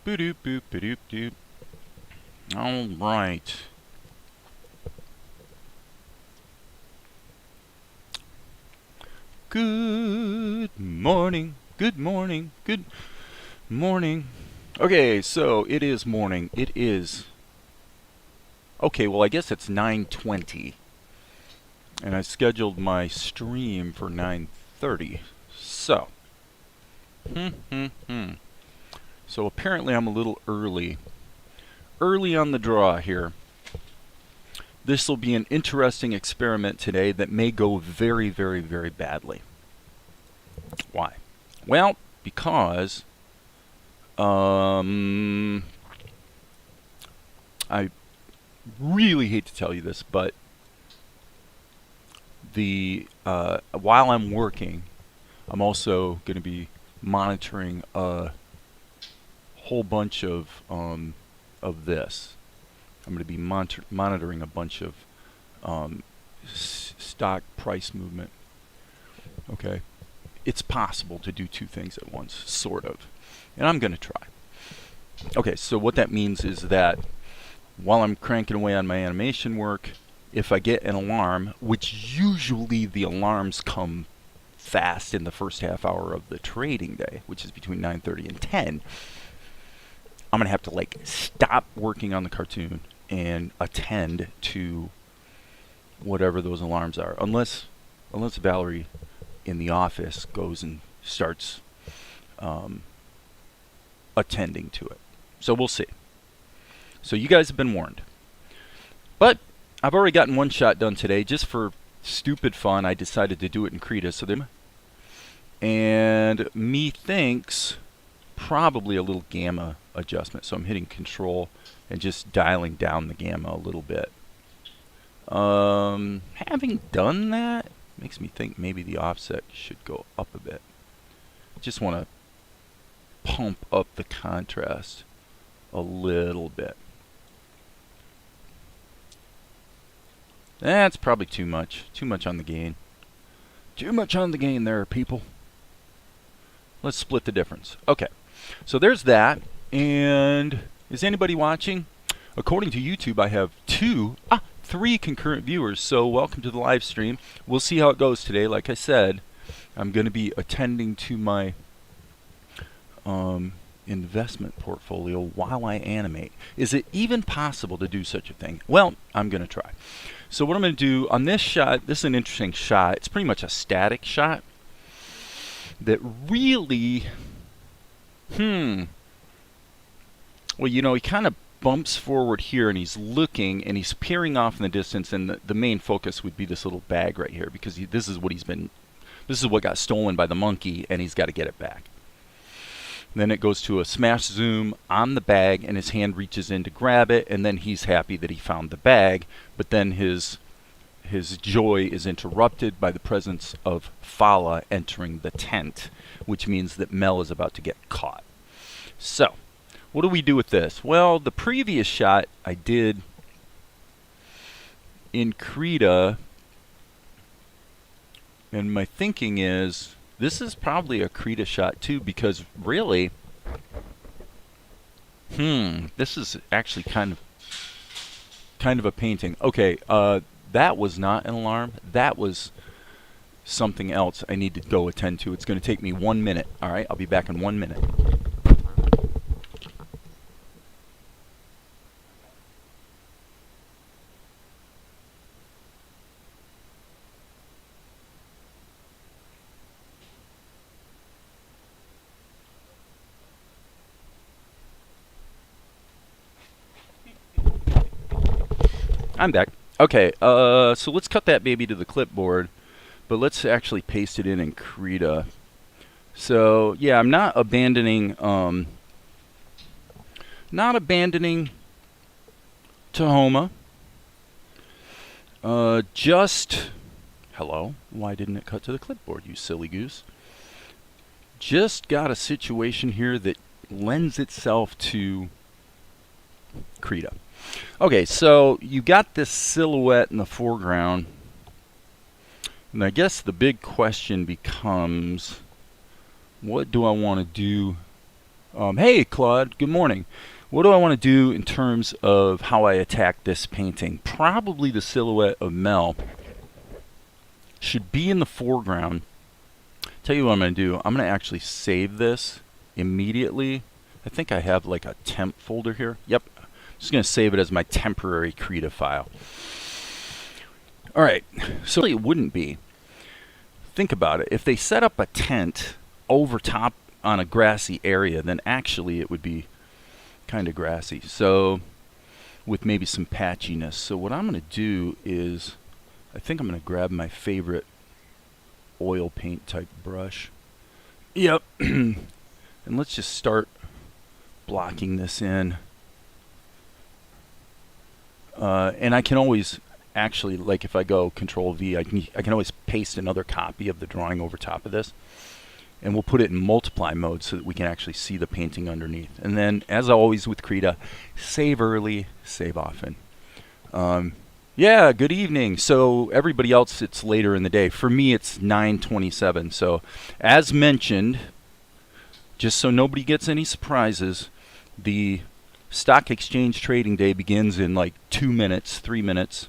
Boop boop boop doop. All right. Good morning. Good morning. Good morning. Okay, so it is morning. It is. Okay, well I guess it's 9:20. And I scheduled my stream for 9:30. So. So apparently I'm a little early. Early on the draw here. This will be an interesting experiment today that may go very, very, very badly. Why? Well, because I really hate to tell you this, but while I'm working, I'm also going to be monitoring a whole bunch of this. I'm going to be monitoring a bunch of stock price movement. Okay, it's possible to do two things at once, sort of, and I'm going to try. Okay, so what that means is that while I'm cranking away on my animation work, if I get an alarm, which usually the alarms come fast in the first half hour of the trading day, which is between 9:30 and 10, I'm going to have to like stop working on the cartoon and attend to whatever those alarms are, unless Valerie in the office goes and starts attending to it. So we'll see. So you guys have been warned. But I've already gotten one shot done today. Just for stupid fun, I decided to do it in Krita. So and methinks probably a little gamma adjustment. So I'm hitting Control and just dialing down the gamma a little bit. Having done that, makes me think maybe the offset should go up a bit. Just want to pump up the contrast a little bit. That's probably too much. Too much on the gain. Too much on the gain there, people. Let's split the difference. Okay, so there's that. And is anybody watching? According to YouTube, I have three concurrent viewers. So welcome to the live stream. We'll see how it goes today. Like I said, I'm going to be attending to my investment portfolio while I animate. Is it even possible to do such a thing? Well, I'm going to try. So what I'm going to do on this shot, this is an interesting shot. It's pretty much a static shot that really, well, you know, he kind of bumps forward here and he's looking and he's peering off in the distance, and the main focus would be this little bag right here, because this is what got stolen by the monkey and he's got to get it back. Then it goes to a smash zoom on the bag and his hand reaches in to grab it, and then he's happy that he found the bag, but then his joy is interrupted by the presence of Fala entering the tent, which means that Mel is about to get caught. So, what do we do with this? Well, the previous shot I did in Krita, and my thinking is this is probably a Krita shot too, because really, this is actually kind of a painting. Okay, that was not an alarm. That was something else I need to go attend to. It's going to take me 1 minute. All right, I'll be back in 1 minute. I'm back. Okay, so let's cut that baby to the clipboard, but let's actually paste it in Krita. So yeah, I'm not abandoning Tahoma. Hello, why didn't it cut to the clipboard, you silly goose? Just got a situation here that lends itself to Krita. Okay, so you got this silhouette in the foreground, and I guess the big question becomes, what do I want to do Hey, Claude, good morning. What do I want to do in terms of how I attack this painting? Probably the silhouette of Mel should be in the foreground. Tell you what I'm going to do. I'm going to actually save this immediately. I think I have like a temp folder here. Yep. I'm just going to save it as my temporary Krita file. All right. So it wouldn't be. Think about it. If they set up a tent over top on a grassy area, then actually it would be kind of grassy. So with maybe some patchiness. So what I'm going to do is I think I'm going to grab my favorite oil paint type brush. Yep. And let's just start blocking this in. And I can always actually, like if I go Control V, I can always paste another copy of the drawing over top of this. And we'll put it in multiply mode so that we can actually see the painting underneath. And then, as always with Krita, save early, save often. Yeah, good evening. So everybody else, it's later in the day. For me, it's 9:27. So as mentioned, just so nobody gets any surprises, the stock exchange trading day begins in like 2 minutes, 3 minutes.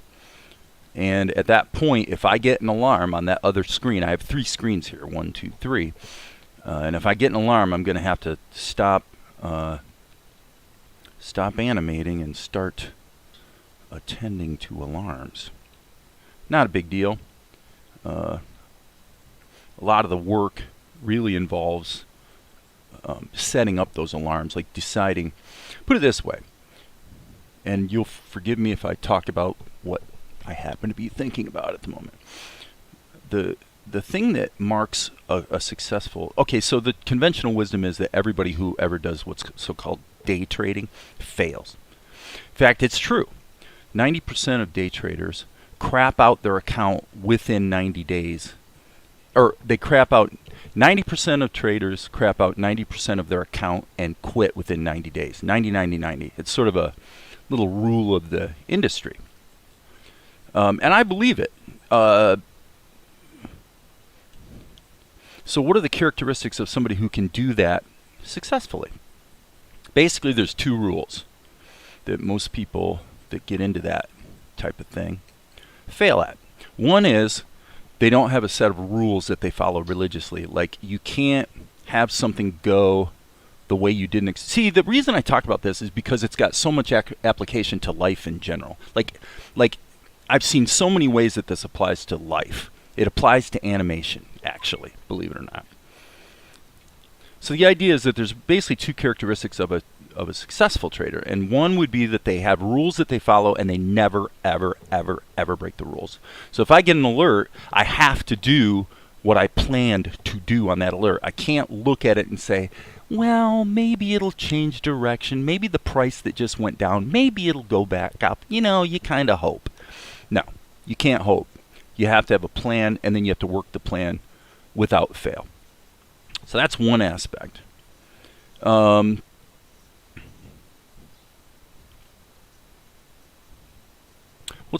And at that point, if I get an alarm on that other screen, I have 3 screens here, 1, 2, 3. And if I get an alarm, I'm going to have to stop animating and start attending to alarms. Not a big deal. A lot of the work really involves setting up those alarms, like deciding. Put it this way, and you'll forgive me if I talk about what I happen to be thinking about at the moment. The thing that marks a successful... Okay, so the conventional wisdom is that everybody who ever does what's so-called day trading fails. In fact, it's true. 90% of day traders crap out their account within 90 days. Or they crap out... 90% of traders crap out 90% of their account and quit within 90 days. 90, 90, 90. It's sort of a little rule of the industry. And I believe it. So what are the characteristics of somebody who can do that successfully? Basically, there's 2 rules that most people that get into that type of thing fail at. One is they don't have a set of rules that they follow religiously. Like, you can't have something go the way you didn't... See, the reason I talk about this is because it's got so much application to life in general. Like I've seen so many ways that this applies to life. It applies to animation, actually, believe it or not. So the idea is that there's basically 2 characteristics of a successful trader, and one would be that they have rules that they follow and they never, ever, ever, ever break the rules. So if I get an alert, I have to do what I planned to do on that alert. I can't look at it and say, well, maybe it'll change direction. Maybe the price that just went down, maybe it'll go back up. You know, you kind of hope. No, you can't hope. You have to have a plan, and then you have to work the plan without fail. So that's one aspect. What's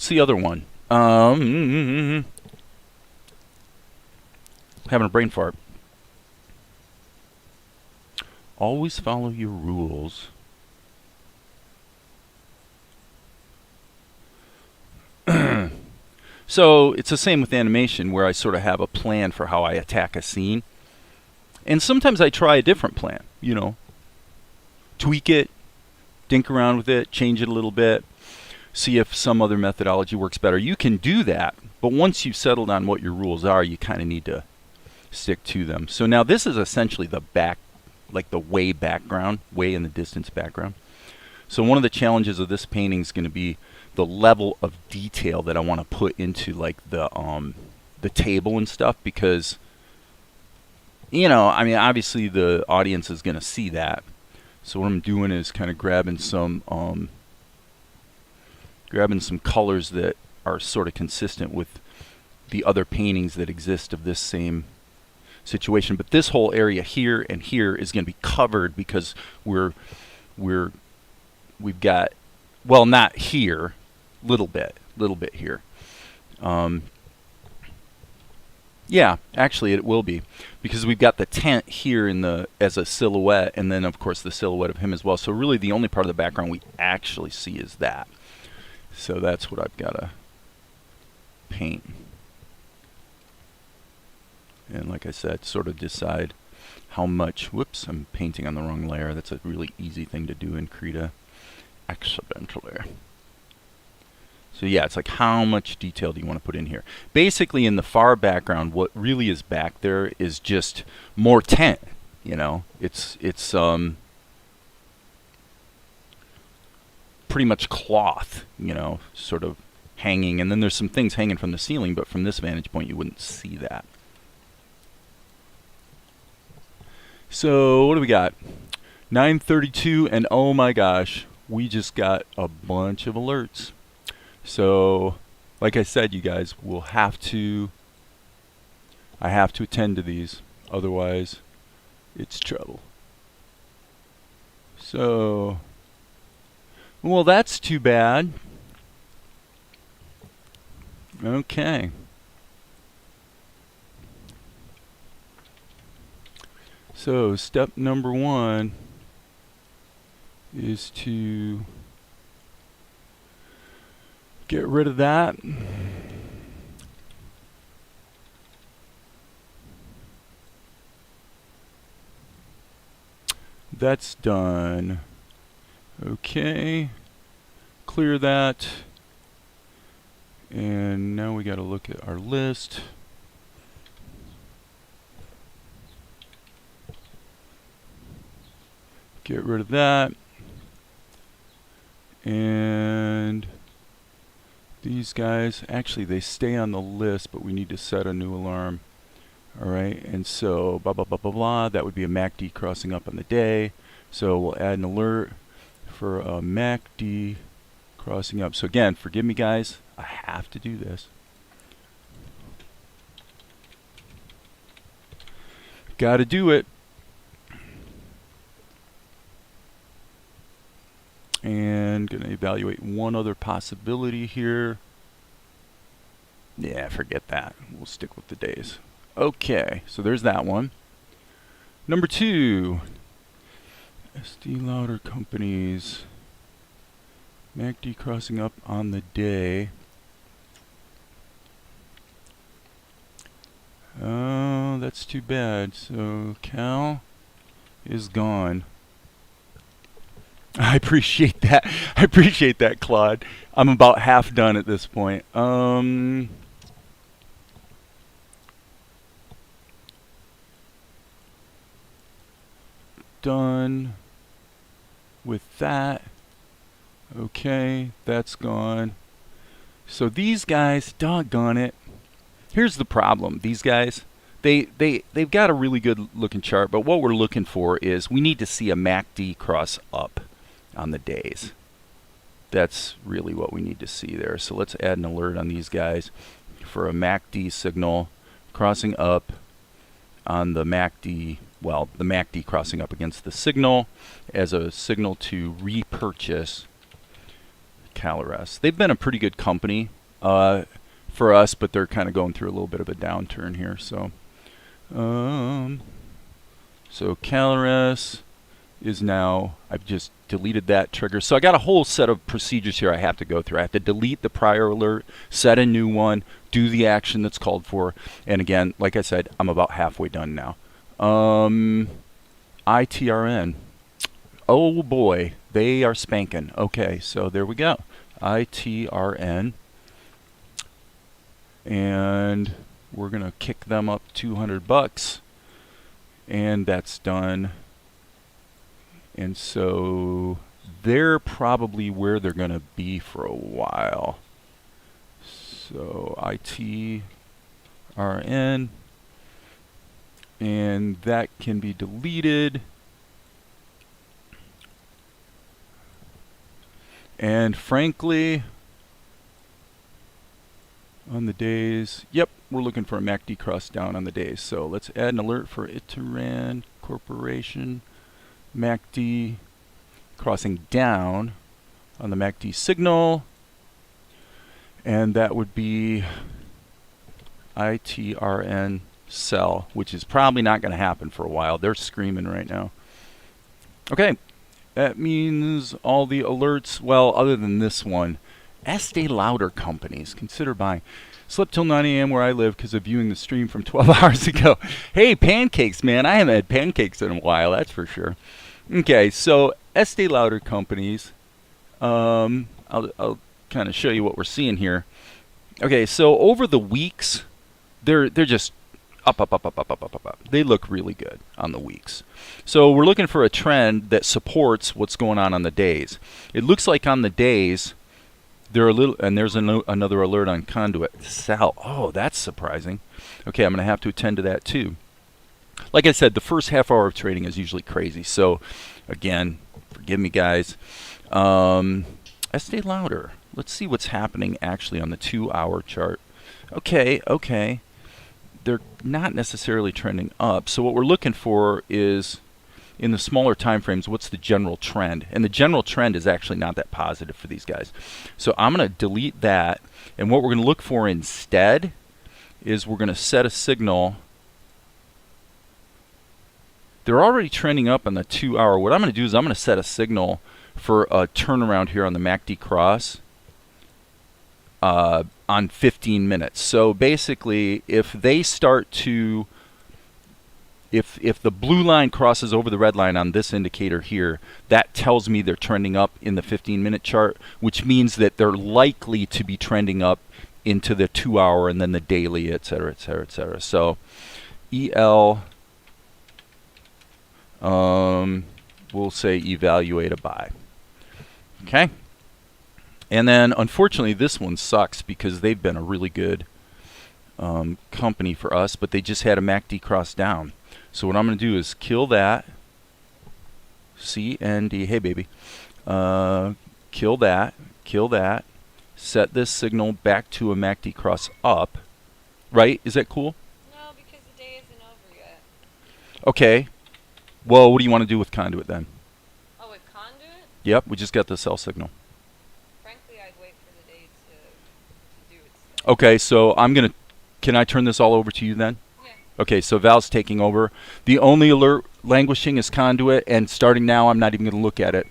the other one? Having a brain fart. Always follow your rules. So it's the same with animation, where I sort of have a plan for how I attack a scene. And sometimes I try a different plan, you know. Tweak it, dink around with it, change it a little bit, see if some other methodology works better. You can do that, but once you've settled on what your rules are, you kind of need to stick to them. So now this is essentially the back, like the way background, way in the distance background. So one of the challenges of this painting is going to be the level of detail that I want to put into like the table and stuff, because, you know, I mean, obviously the audience is going to see that. So what I'm doing is kind of grabbing some colors that are sort of consistent with the other paintings that exist of this same situation. But this whole area here and here is going to be covered because we've got, well, not here, little bit here. Yeah, actually it will be, because we've got the tent here in the as a silhouette, and then of course the silhouette of him as well. So really the only part of the background we actually see is that. So that's what I've got to paint. And like I said, sort of decide how much. Whoops, I'm painting on the wrong layer. That's a really easy thing to do in Krita accidentally. So yeah, it's like how much detail do you want to put in here? Basically in the far background, what really is back there is just more tent, you know. It's pretty much cloth, you know, sort of hanging, and then there's some things hanging from the ceiling, but from this vantage point you wouldn't see that. So what do we got? 9:32, and oh my gosh, we just got a bunch of alerts. So, like I said, you guys will have to, I have to attend to these, otherwise it's trouble. So, well, that's too bad. Okay. So, step number 1 is to get rid of that. That's done. Okay. Clear that. And now we got to look at our list. Get rid of that. And these guys, actually they stay on the list, but we need to set a new alarm. Alright, and so blah blah blah blah blah, that would be a MACD crossing up on the day. So we'll add an alert for a MACD crossing up. So again, forgive me guys, I have to do this. Gotta do it. And gonna evaluate one other possibility here. Yeah, forget that. We'll stick with the days. Okay, so there's that one. Number 2, SD Louder companies. MACD crossing up on the day. Oh, that's too bad. So Cal is gone. I appreciate that. I appreciate that, Claude. I'm about half done at this point. Done with that. Okay, that's gone. So these guys, doggone it. Here's the problem. These guys, they've got a really good looking chart, but what we're looking for is we need to see a MACD cross up on the days. That's really what we need to see there. So let's add an alert on these guys for a MACD signal crossing up on the MACD, well, the MACD crossing up against the signal as a signal to repurchase CalRS. They've been a pretty good company for us, but they're kind of going through a little bit of a downturn here. So, so CalRS is now, I've just deleted that trigger. So I got a whole set of procedures here I have to go through. I have to delete the prior alert, set a new one, do the action that's called for, and again, like I said, I'm about halfway done now. ITRN. Oh boy, they are spanking. Okay, so there we go. ITRN. And we're gonna kick them up $200, and that's done. And so they're probably where they're gonna be for a while. So ITRN, and that can be deleted. And frankly, on the days, yep, we're looking for a MACD cross down on the days. So let's add an alert for Iteran Corporation. MACD crossing down on the MACD signal, and that would be ITRN cell, which is probably not going to happen for a while. They're screaming right now. Okay, that means all the alerts, well, other than this one, Estee Lauder companies consider buying. Slept till 9 a.m. where I live because of viewing the stream from 12 hours ago. Hey, pancakes, man. I haven't had pancakes in a while, that's for sure. Okay, so Estee Lauder companies, I'll kind of show you what we're seeing here. Okay, so over the weeks, they're just up. They look really good on the weeks. So we're looking for a trend that supports what's going on the days. It looks like on the days, they're a little, and there's another alert on conduit. Sal, oh, that's surprising. Okay, I'm going to have to attend to that too. Like I said, the first half hour of trading is usually crazy. So, again, forgive me, guys. Estee Lauder. Let's see what's happening actually on the 2-hour chart. Okay. They're not necessarily trending up. So what we're looking for is, in the smaller time frames, what's the general trend? And the general trend is actually not that positive for these guys. So I'm going to delete that. And what we're going to look for instead is we're going to set a signal. They're already trending up on the 2-hour. What I'm going to do is I'm going to set a signal for a turnaround here on the MACD cross on 15 minutes. So basically, if they start to, if the blue line crosses over the red line on this indicator here, that tells me they're trending up in the 15-minute chart, which means that they're likely to be trending up into the 2-hour and then the daily, et cetera, et cetera, et cetera. So EL, we'll say evaluate a buy. Okay. And then, unfortunately, this one sucks because they've been a really good company for us, but they just had a MACD cross down. So what I'm going to do is kill that. CND. Hey, baby. Kill that. Set this signal back to a MACD cross up. Right? Is that cool? No, because the day isn't over yet. Okay. Well, what do you want to do with conduit then? Oh, with conduit? Yep, we just got the sell signal. Frankly, I'd wait for the day to do its thing. Okay, so I'm going to, can I turn this all over to you then? Yeah. Okay, so Val's taking over. The only alert languishing is conduit, and starting now, I'm not even going to look at it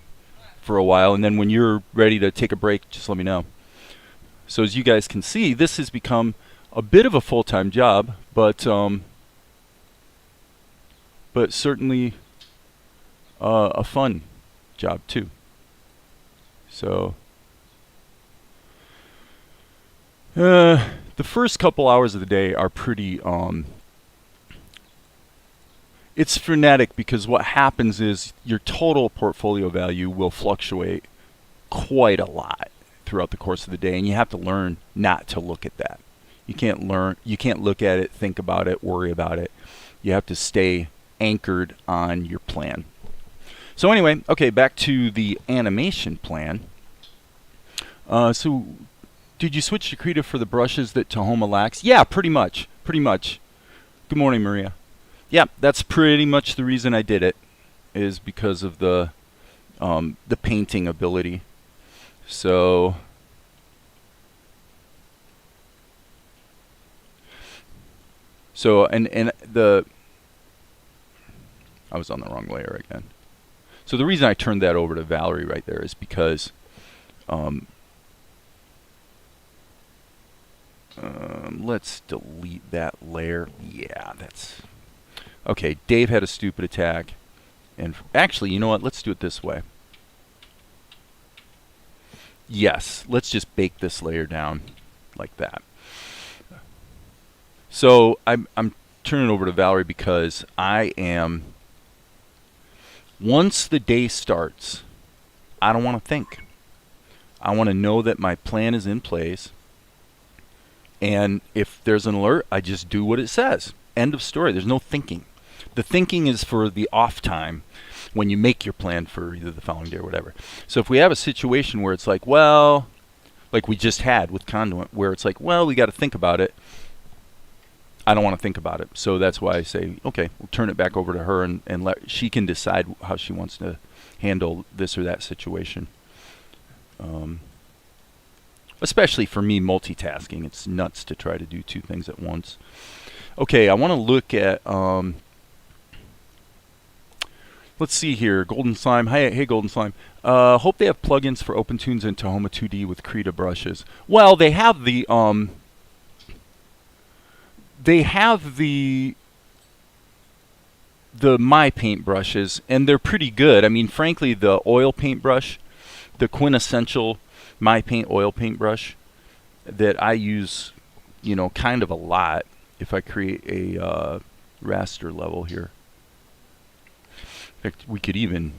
for a while. And then when you're ready to take a break, just let me know. So as you guys can see, this has become a bit of a full-time job, but certainly a fun job too. So the first couple hours of the day are pretty it's frenetic because what happens is your total portfolio value will fluctuate quite a lot throughout the course of the day, and you have to learn not to look at that. You can't look at it, think about it, worry about it. You have to stay anchored on your plan. So anyway, okay, back to the animation plan. So did you switch to Krita for the brushes that Tahoma lacks? Yeah, pretty much. Good morning, Maria. Yeah, that's pretty much the reason I did it, is because of the painting ability. So and the I was on the wrong layer again. So the reason I turned that over to Valerie right there is because let's delete that layer. Yeah, that's okay. Dave had a stupid attack, and actually, you know what? Let's do it this way. Yes, let's just bake this layer down like that. So I'm turning it over to Valerie because I am, once the day starts, I don't want to think. I want to know that my plan is in place, and if there's an alert, I just do what it says. End of story. There's no thinking. The thinking is for the off time when you make your plan for either the following day or whatever. So if we have a situation where it's like, well, like we just had with Conduit, where it's like, well, we got to think about it, I don't want to think about it. So that's why I say, okay, we'll turn it back over to her and let she can decide how she wants to handle this or that situation. Especially for me multitasking. It's nuts to try to do two things at once. Okay, I want to look at, let's see here, Golden Slime. Hey, Golden Slime. Hope they have plugins for OpenToonz and Tahoma2D with Krita brushes. Well, they have the My Paint brushes, and they're pretty good. I mean, frankly, the oil paint brush, the quintessential My Paint oil paint brush that I use, you know, kind of a lot if I create a raster level here. In fact, we could even,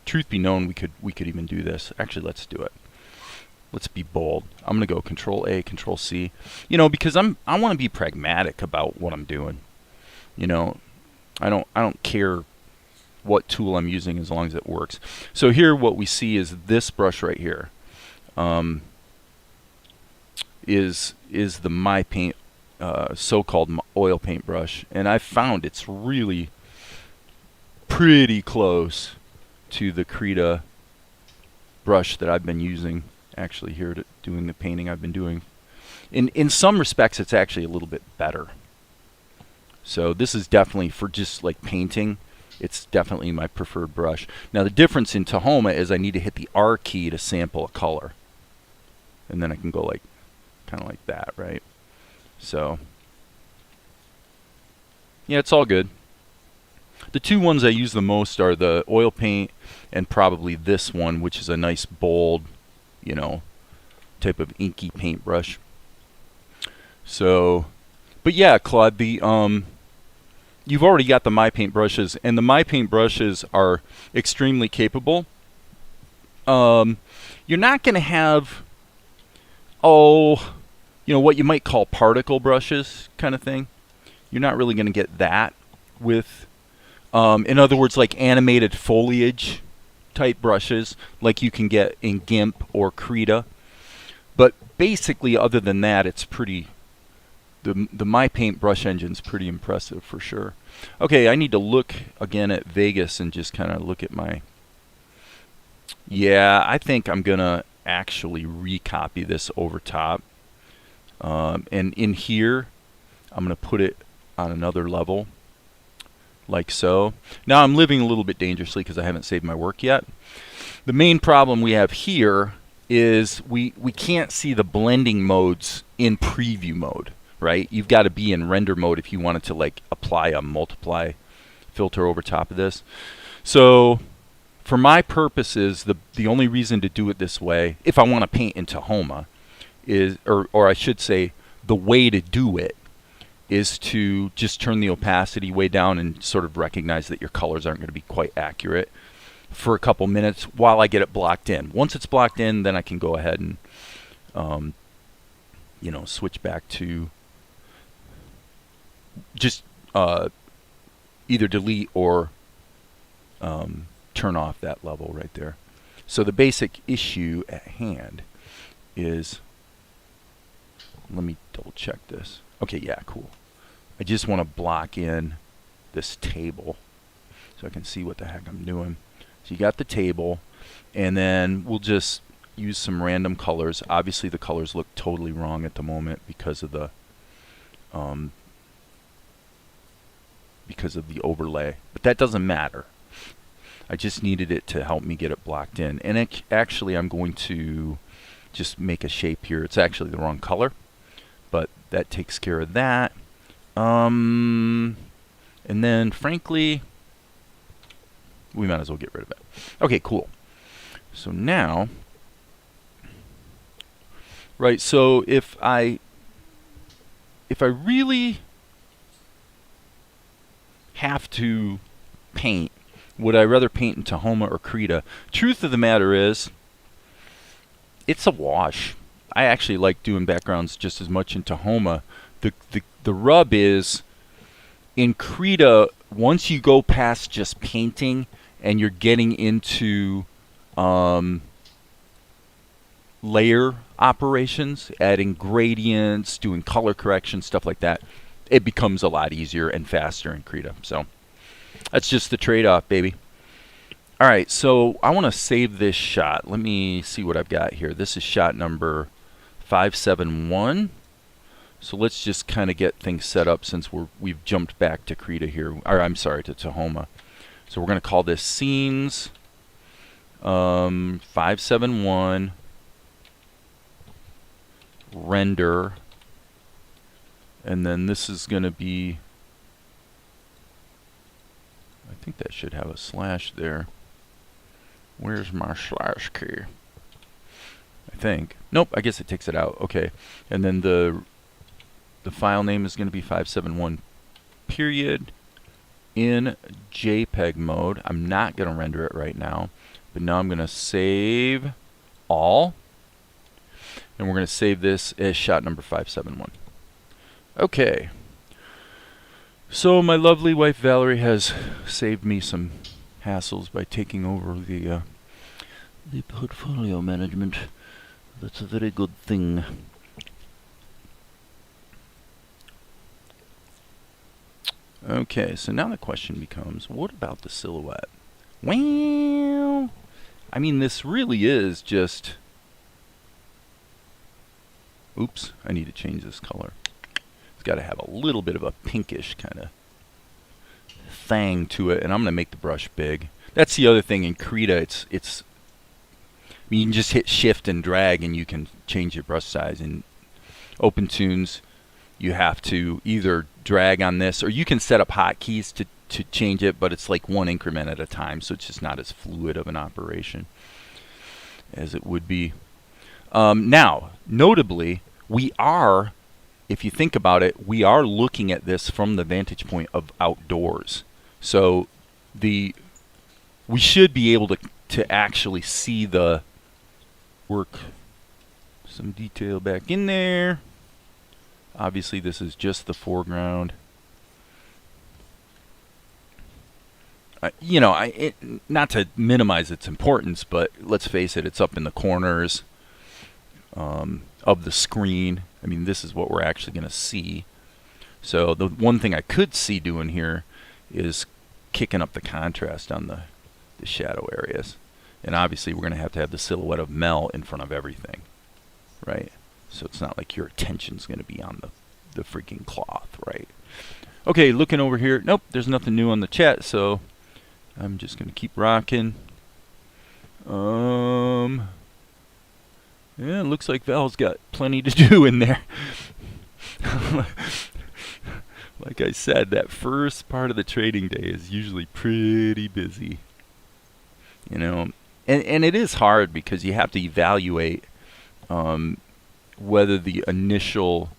truth be known, we could even do this. Actually, let's do it. Let's be bold. I'm gonna go Control A, Control C. You know, because I want to be pragmatic about what I'm doing. You know, I don't care what tool I'm using as long as it works. So here, what we see is this brush right here. Is the My Paint so-called oil paint brush, and I found it's really pretty close to the Krita brush that I've been using actually here to doing the painting I've been doing. In some respects, it's actually a little bit better. So this is definitely for just like painting. It's definitely my preferred brush. Now the difference in Tahoma is I need to hit the R key to sample a color, and then I can go like kind of like that, right? So yeah, it's all good. The two ones I use the most are the oil paint and probably this one, which is a nice bold, you know, type of inky paintbrush. So, but yeah, Claude, the you've already got the My Paint brushes, and the My Paint brushes are extremely capable. You're not going to have, you know, what you might call particle brushes kind of thing. You're not really going to get that with, in other words, like animated foliage type brushes like you can get in GIMP or Krita. But basically, other than that, it's pretty, the My Paint brush engine's pretty impressive for sure. Okay, I need to look again at Vegas and just kind of look at my, yeah, I think I'm going to actually recopy this over top. And in here, I'm going to put it on another level, like so. Now I'm living a little bit dangerously because I haven't saved my work yet. The main problem we have here is we can't see the blending modes in preview mode, right? You've got to be in render mode if you wanted to like apply a multiply filter over top of this. So for my purposes, the only reason to do it this way, if I want to paint in Tahoma, is, or I should say, the way to do it is to just turn the opacity way down and sort of recognize that your colors aren't going to be quite accurate for a couple minutes while I get it blocked in. Once it's blocked in, then I can go ahead and you know, switch back to just either delete or turn off that level right there. So the basic issue at hand is, let me double check this. Okay, yeah, cool. I just want to block in this table so I can see what the heck I'm doing. So you got the table, and then we'll just use some random colors. Obviously the colors look totally wrong at the moment because of the overlay, but that doesn't matter. I just needed it to help me get it blocked in. And actually I'm going to just make a shape here. It's actually the wrong color, but that takes care of that. And then frankly, we might as well get rid of it. Okay, cool. So now, right, so if I really have to paint, would I rather paint in Tahoma or Krita? Truth of the matter is, it's a wash. I actually like doing backgrounds just as much in Tahoma. The rub is, in Krita, once you go past just painting and you're getting into layer operations, adding gradients, doing color correction, stuff like that, it becomes a lot easier and faster in Krita. So that's just the trade-off, baby. All right, so I want to save this shot. Let me see what I've got here. This is shot number 571. So let's just kind of get things set up since we've jumped back to Krita here, or I'm sorry, to Tahoma. So we're going to call this scenes 571 render, and then this is going to be, I think that should have a slash there. Where's my slash key? I think. Nope, I guess it takes it out. Okay. And then the file name is going to be 571 period in JPEG mode. I'm not going to render it right now, but now I'm going to save all, and we're going to save this as shot number 571. Okay. So my lovely wife Valerie has saved me some hassles by taking over the portfolio management. That's a very good thing. Okay, so now the question becomes, what about the silhouette? Well, I mean, this really is just... Oops, I need to change this color. It's got to have a little bit of a pinkish kind of thing to it, and I'm going to make the brush big. That's the other thing in Krita. It's I mean, you can just hit shift and drag and you can change your brush size. In OpenToonz, you have to either drag on this, or you can set up hotkeys to change it, but it's like one increment at a time, so it's just not as fluid of an operation as it would be. Now, notably, we are, if you think about it, we are looking at this from the vantage point of outdoors. So we should be able to actually see the work. Some detail back in there. Obviously, this is just the foreground. Not to minimize its importance, but let's face it, it's up in the corners of the screen. I mean, this is what we're actually going to see. So the one thing I could see doing here is kicking up the contrast on the shadow areas. And obviously, we're going to have the silhouette of Mel in front of everything, right? So it's not like your attention's going to be on the freaking cloth, right? Okay, looking over here. Nope, there's nothing new on the chat, so I'm just going to keep rocking. Yeah, it looks like Val's got plenty to do in there. Like I said, that first part of the trading day is usually pretty busy. You know, and it is hard because you have to evaluate whether the initial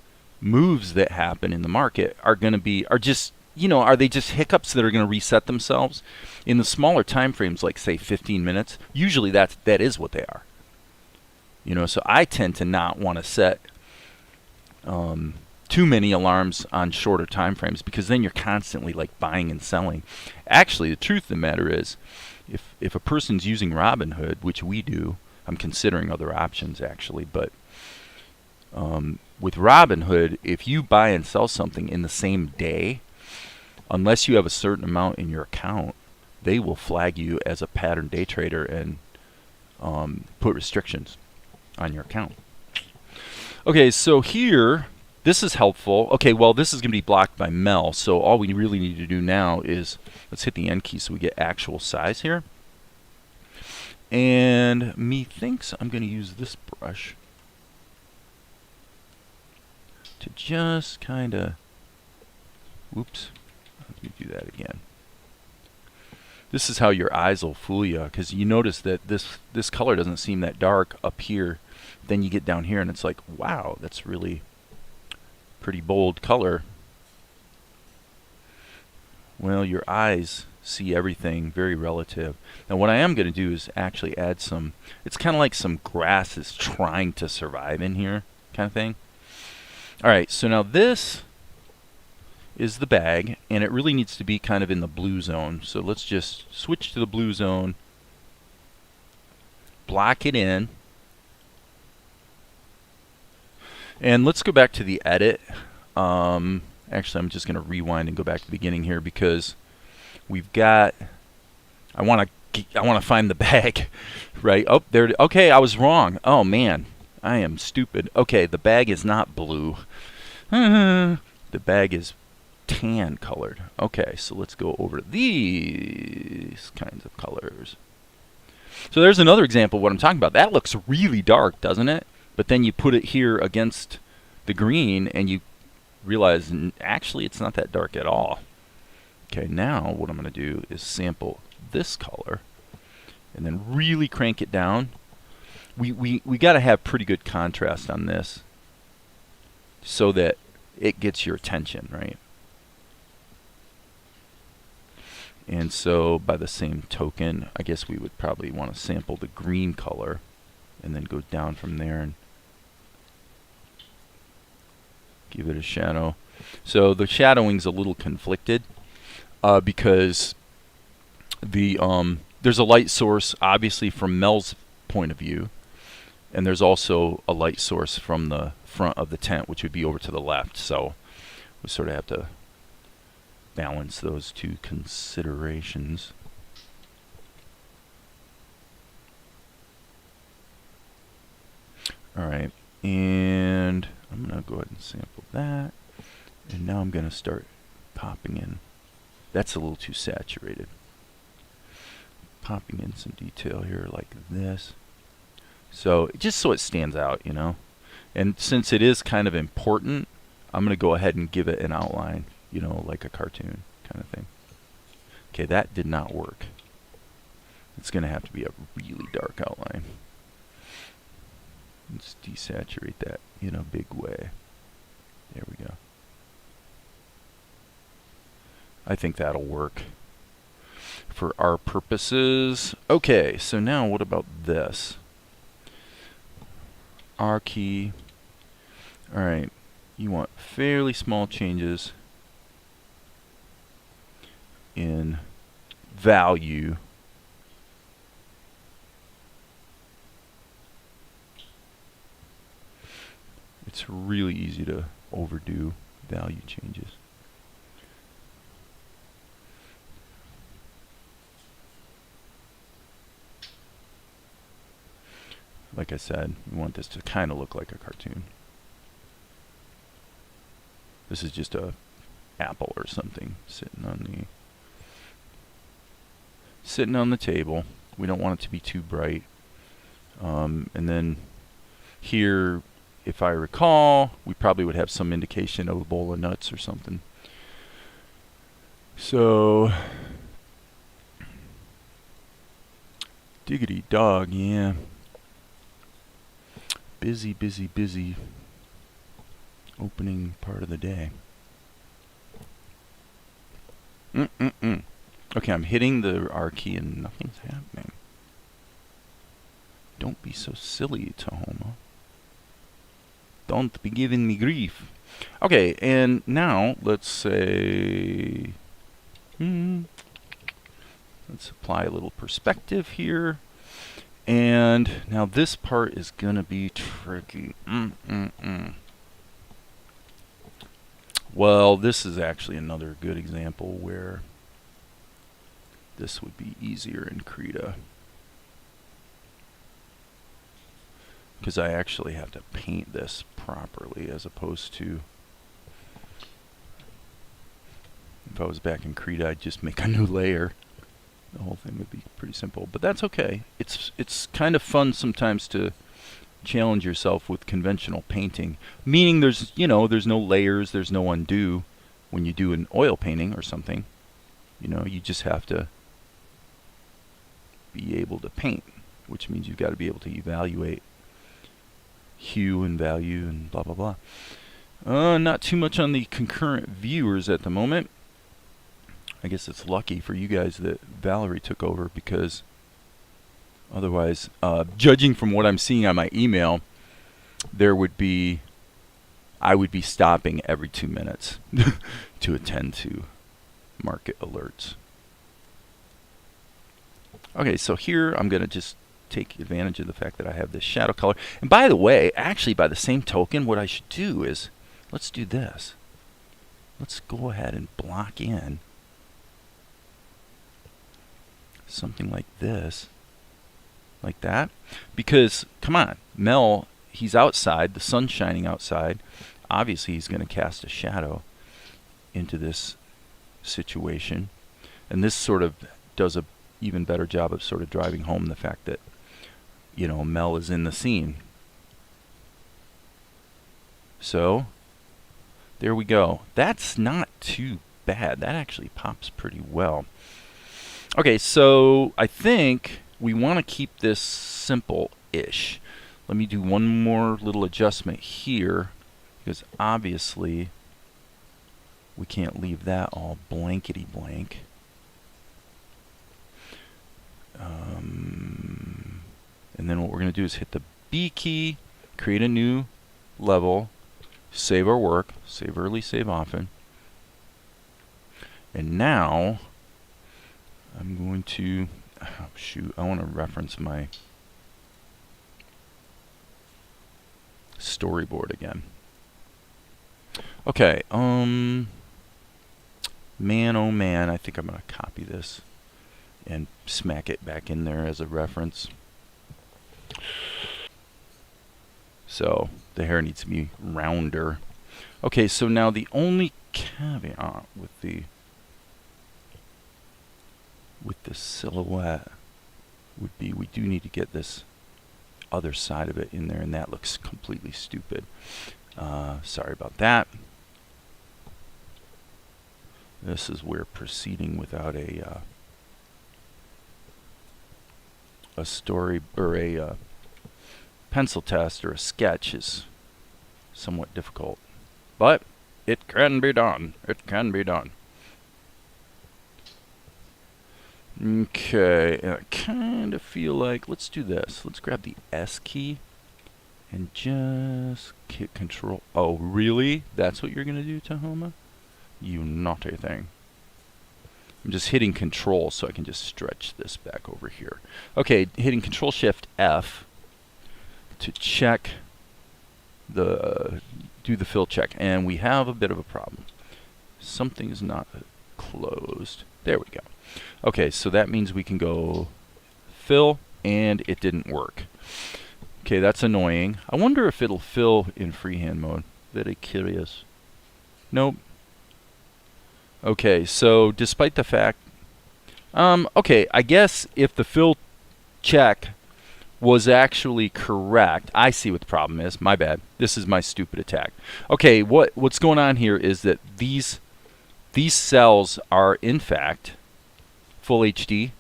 moves that happen in the market are going to be, are they just hiccups that are going to reset themselves? In the smaller time frames, like say 15 minutes, usually that is what they are. You know, so I tend to not want to set too many alarms on shorter time frames, because then you're constantly like buying and selling. Actually, the truth of the matter is, if a person's using Robinhood, which we do, I'm considering other options actually, but with Robinhood, if you buy and sell something in the same day, unless you have a certain amount in your account, they will flag you as a pattern day trader and put restrictions on your account. Okay, so here, this is helpful. Okay, well, this is going to be blocked by Mel, so all we really need to do now is, let's hit the N key so we get actual size here. And methinks I'm going to use this brush to just kind of, whoops, let me do that again. This is how your eyes will fool you, because you notice that this color doesn't seem that dark up here. Then you get down here and it's like, wow, that's really pretty bold color. Well, your eyes see everything very relative. Now what I am going to do is actually add some, it's kind of like some grass is trying to survive in here kind of thing. Alright, so now this is the bag, and it really needs to be kind of in the blue zone. So let's just switch to the blue zone, block it in, and let's go back to the edit. Actually, I'm just going to rewind and go back to the beginning here, because we've got, I want to find the bag, right? Oh, there. Okay, I was wrong. Oh man, I am stupid. Okay, the bag is not blue. The bag is tan colored. Okay, so let's go over these kinds of colors. So there's another example of what I'm talking about. That looks really dark, doesn't it? But then you put it here against the green and you realize actually it's not that dark at all. Okay, now what I'm going to do is sample this color and then really crank it down. We got to have pretty good contrast on this so that it gets your attention, right? And so by the same token, I guess we would probably want to sample the green color and then go down from there and give it a shadow. So the shadowing's a little conflicted because there's a light source obviously from Mel's point of view, and there's also a light source from the front of the tent, which would be over to the left. So we sort of have to balance those two considerations. Alright, and I'm going to go ahead and sample that. And now I'm going to start popping in. That's a little too saturated. Popping in some detail here like this. So just so it stands out, you know. And since it is kind of important, I'm going to go ahead and give it an outline, you know, like a cartoon kind of thing. Okay, that did not work. It's going to have to be a really dark outline. Let's desaturate that in a big way. There we go. I think that'll work for our purposes. Okay, so now what about this? R key. Alright, you want fairly small changes in value. It's really easy to overdo value changes. Like I said, we want this to kind of look like a cartoon. This is just a apple or something sitting on the table. We don't want it to be too bright. And then here, if I recall, we probably would have some indication of a bowl of nuts or something. So, diggity dog, yeah. Busy, busy, busy opening part of the day. Okay, I'm hitting the R key and nothing's happening. Don't be so silly, Tahoma. Don't be giving me grief. Okay, and now let's say, let's apply a little perspective here. And now this part is going to be tricky. Well, this is actually another good example where this would be easier in Krita, because I actually have to paint this properly as opposed to, if I was back in Krita, I'd just make a new layer. The whole thing would be pretty simple, but that's okay. It's kind of fun sometimes to challenge yourself with conventional painting, meaning there's no layers, there's no undo when you do an oil painting or something. You know, you just have to be able to paint, which means you've got to be able to evaluate hue and value and blah blah blah. Not too much on the concurrent viewers at the moment. I guess it's lucky for you guys that Valerie took over, because otherwise, judging from what I'm seeing on my email, I would be stopping every 2 minutes to attend to market alerts. Okay, so here I'm going to just take advantage of the fact that I have this shadow color. And by the way, actually by the same token, what I should do is, let's do this. Let's go ahead and block in something like this, like that, because come on, Mel he's outside, the sun's shining outside. Obviously he's going to cast a shadow into this situation, and this sort of does a even better job of sort of driving home the fact that, you know, Mel is in the scene. So there we go. That's not too bad. That actually pops pretty well. Okay, so I think we want to keep this simple-ish. Let me do one more little adjustment here, because obviously we can't leave that all blankety blank. And then what we're going to do is hit the B key, create a new level, save our work, save early, save often. And now I'm going to, oh shoot, I want to reference my storyboard again. Okay, man, oh man, I think I'm going to copy this and smack it back in there as a reference. So the hair needs to be rounder. Okay, so now the only caveat with the silhouette would be we do need to get this other side of it in there, and that looks completely stupid. Sorry about that. This is where proceeding without a story or a pencil test or a sketch is somewhat difficult, but it can be done. It can be done. Okay, I kind of feel like, let's do this. Let's grab the S key and just hit Control. Oh, really? That's what you're going to do, Tahoma? You naughty thing. I'm just hitting Control so I can just stretch this back over here. Okay, hitting Control Shift F to check do the fill check, and we have a bit of a problem. Something is not closed. There we go. Okay, so that means we can go fill, and it didn't work. Okay, that's annoying. I wonder if it'll fill in freehand mode. Very curious. Nope. Okay, so despite the fact, okay, I guess if the fill check was actually correct, I see what the problem is. My bad. This is my stupid attack. Okay, what's going on here is that these cells are in fact full HD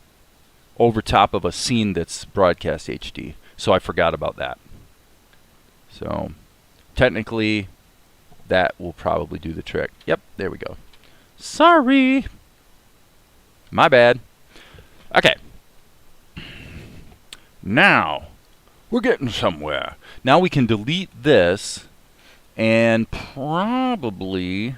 over top of a scene that's broadcast HD. So I forgot about that. So technically that will probably do the trick. Yep, there we go. Sorry. My bad. Okay. Now, we're getting somewhere. Now we can delete this and probably,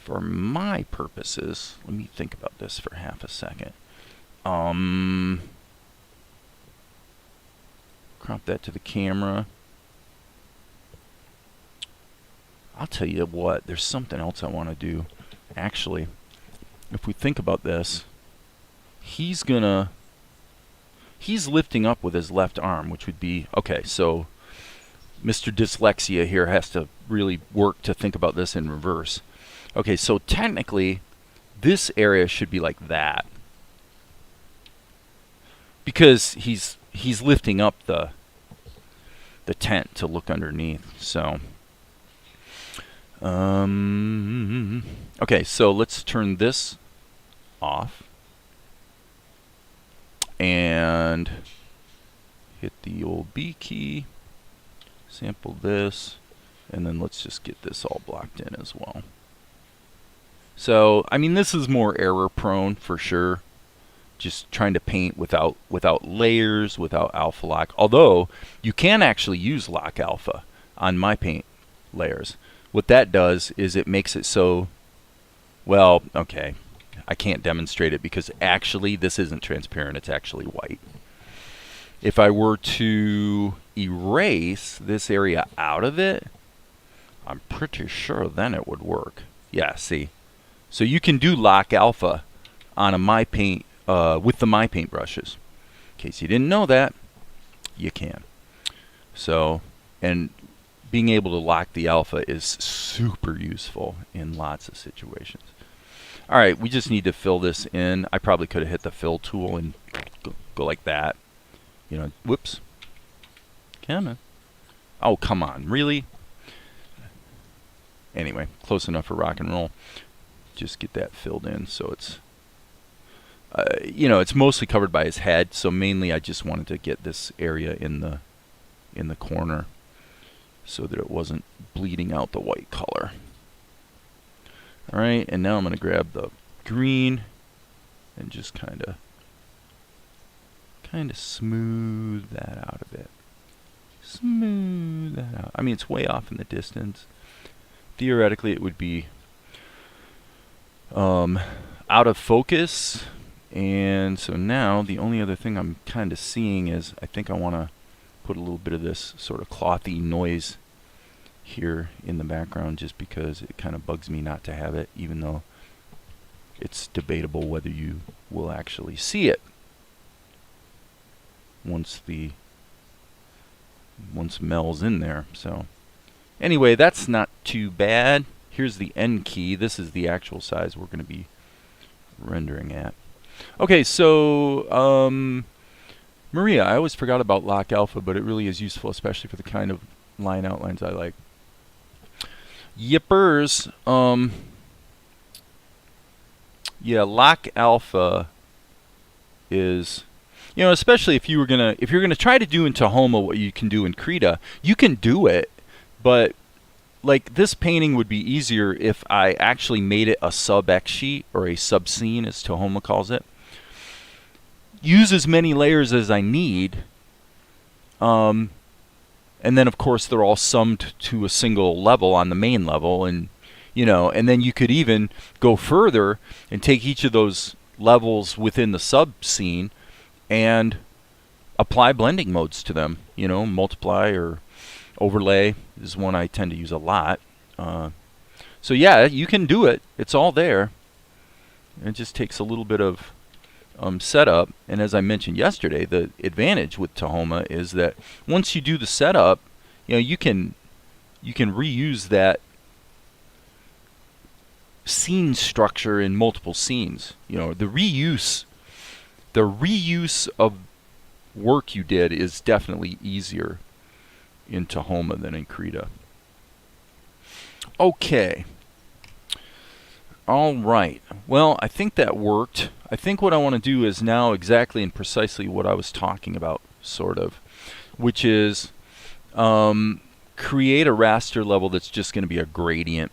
for my purposes, let me think about this for half a second. Crop that to the camera. I'll tell you what, there's something else I want to do. Actually, if we think about this, he's lifting up with his left arm, which would be, okay, so Mr. Dyslexia here has to really work to think about this in reverse. Okay, so technically, this area should be like that, because he's lifting up the tent to look underneath. So okay, so let's turn this off and hit the old B key, sample this, and then let's just get this all blocked in as well. So, I mean, this is more error prone for sure. Just trying to paint without layers, without alpha lock. Although, you can actually use lock alpha on my paint layers. What that does is it makes it so, well, okay, I can't demonstrate it because actually this isn't transparent, it's actually white. If I were to erase this area out of it, I'm pretty sure then it would work. Yeah, see? So you can do lock alpha on a My Paint with the My Paint brushes. In case you didn't know that, you can. So, and being able to lock the alpha is super useful in lots of situations. All right, we just need to fill this in. I probably could have hit the fill tool and go like that. You know, whoops. Come on. Oh, come on, really? Anyway, close enough for rock and roll. Just get that filled in so it's, you know, it's mostly covered by his head. So mainly, I just wanted to get this area in the corner so that it wasn't bleeding out the white color. All right, and now I'm going to grab the green and just kind of smooth that out a bit. Smooth that out. I mean, it's way off in the distance. Theoretically, it would be out of focus. And so now the only other thing I'm kind of seeing is I think I want to put a little bit of this sort of clothy noise here in the background just because it kind of bugs me not to have it, even though it's debatable whether you will actually see it once Mel's in there. So anyway, that's not too bad. Here's the N key. This is the actual size we're going to be rendering at. Okay, so Maria, I always forgot about lock alpha, but it really is useful, especially for the kind of line outlines I like. Yippers. Yeah, lock alpha is, you know, especially if you're gonna try to do in Tahoma what you can do in Krita, you can do it, but like this painting would be easier if I actually made it a sub X sheet or a sub scene, as Tahoma calls it. Use as many layers as I need, and then of course they're all summed to a single level on the main level, and you know, and then you could even go further and take each of those levels within the sub scene and apply blending modes to them. You know, multiply or overlay is one I tend to use a lot. So yeah, you can do it. It's all there. It just takes a little bit of setup. And as I mentioned yesterday, the advantage with Tahoma is that once you do the setup, you know, you can reuse that scene structure in multiple scenes. You know, the reuse of work you did is definitely easier in Tahoma than in Krita. Okay. All right. Well, I think that worked. I think what I want to do is now exactly and precisely what I was talking about, sort of, which is create a raster level that's just going to be a gradient.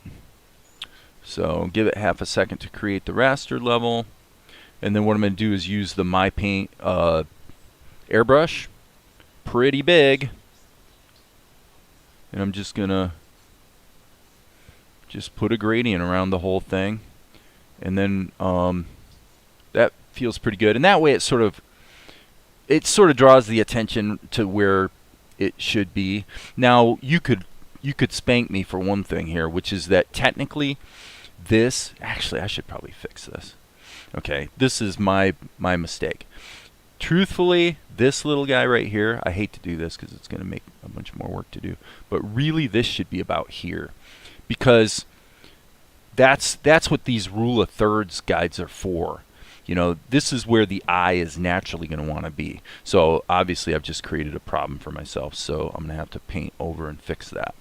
So give it half a second to create the raster level. And then what I'm going to do is use the My Paint airbrush. Pretty big. And I'm just going to put a gradient around the whole thing. And then that feels pretty good. And that way it sort of draws the attention to where it should be. Now you could spank me for one thing here, which is that technically this, actually I should probably fix this. Okay, this is my mistake. Truthfully, this little guy right here, I hate to do this because it's going to make a bunch more work to do, but really this should be about here, because that's what these rule of thirds guides are for. You know, this is where the eye is naturally going to want to be. So obviously I've just created a problem for myself, so I'm going to have to paint over and fix that.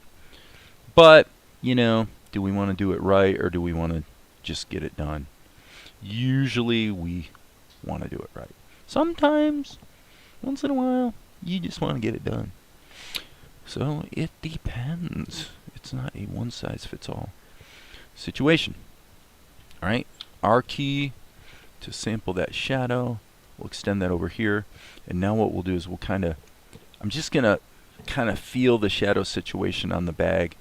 But, you know, do we want to do it right, or do we want to just get it done? Usually we want to do it right. Sometimes, once in a while, you just want to get it done. So it depends. It's not a one-size-fits-all situation. All right, R key to sample that shadow. We'll extend that over here. And now what we'll do is I'm just going to kind of feel the shadow situation on the bag,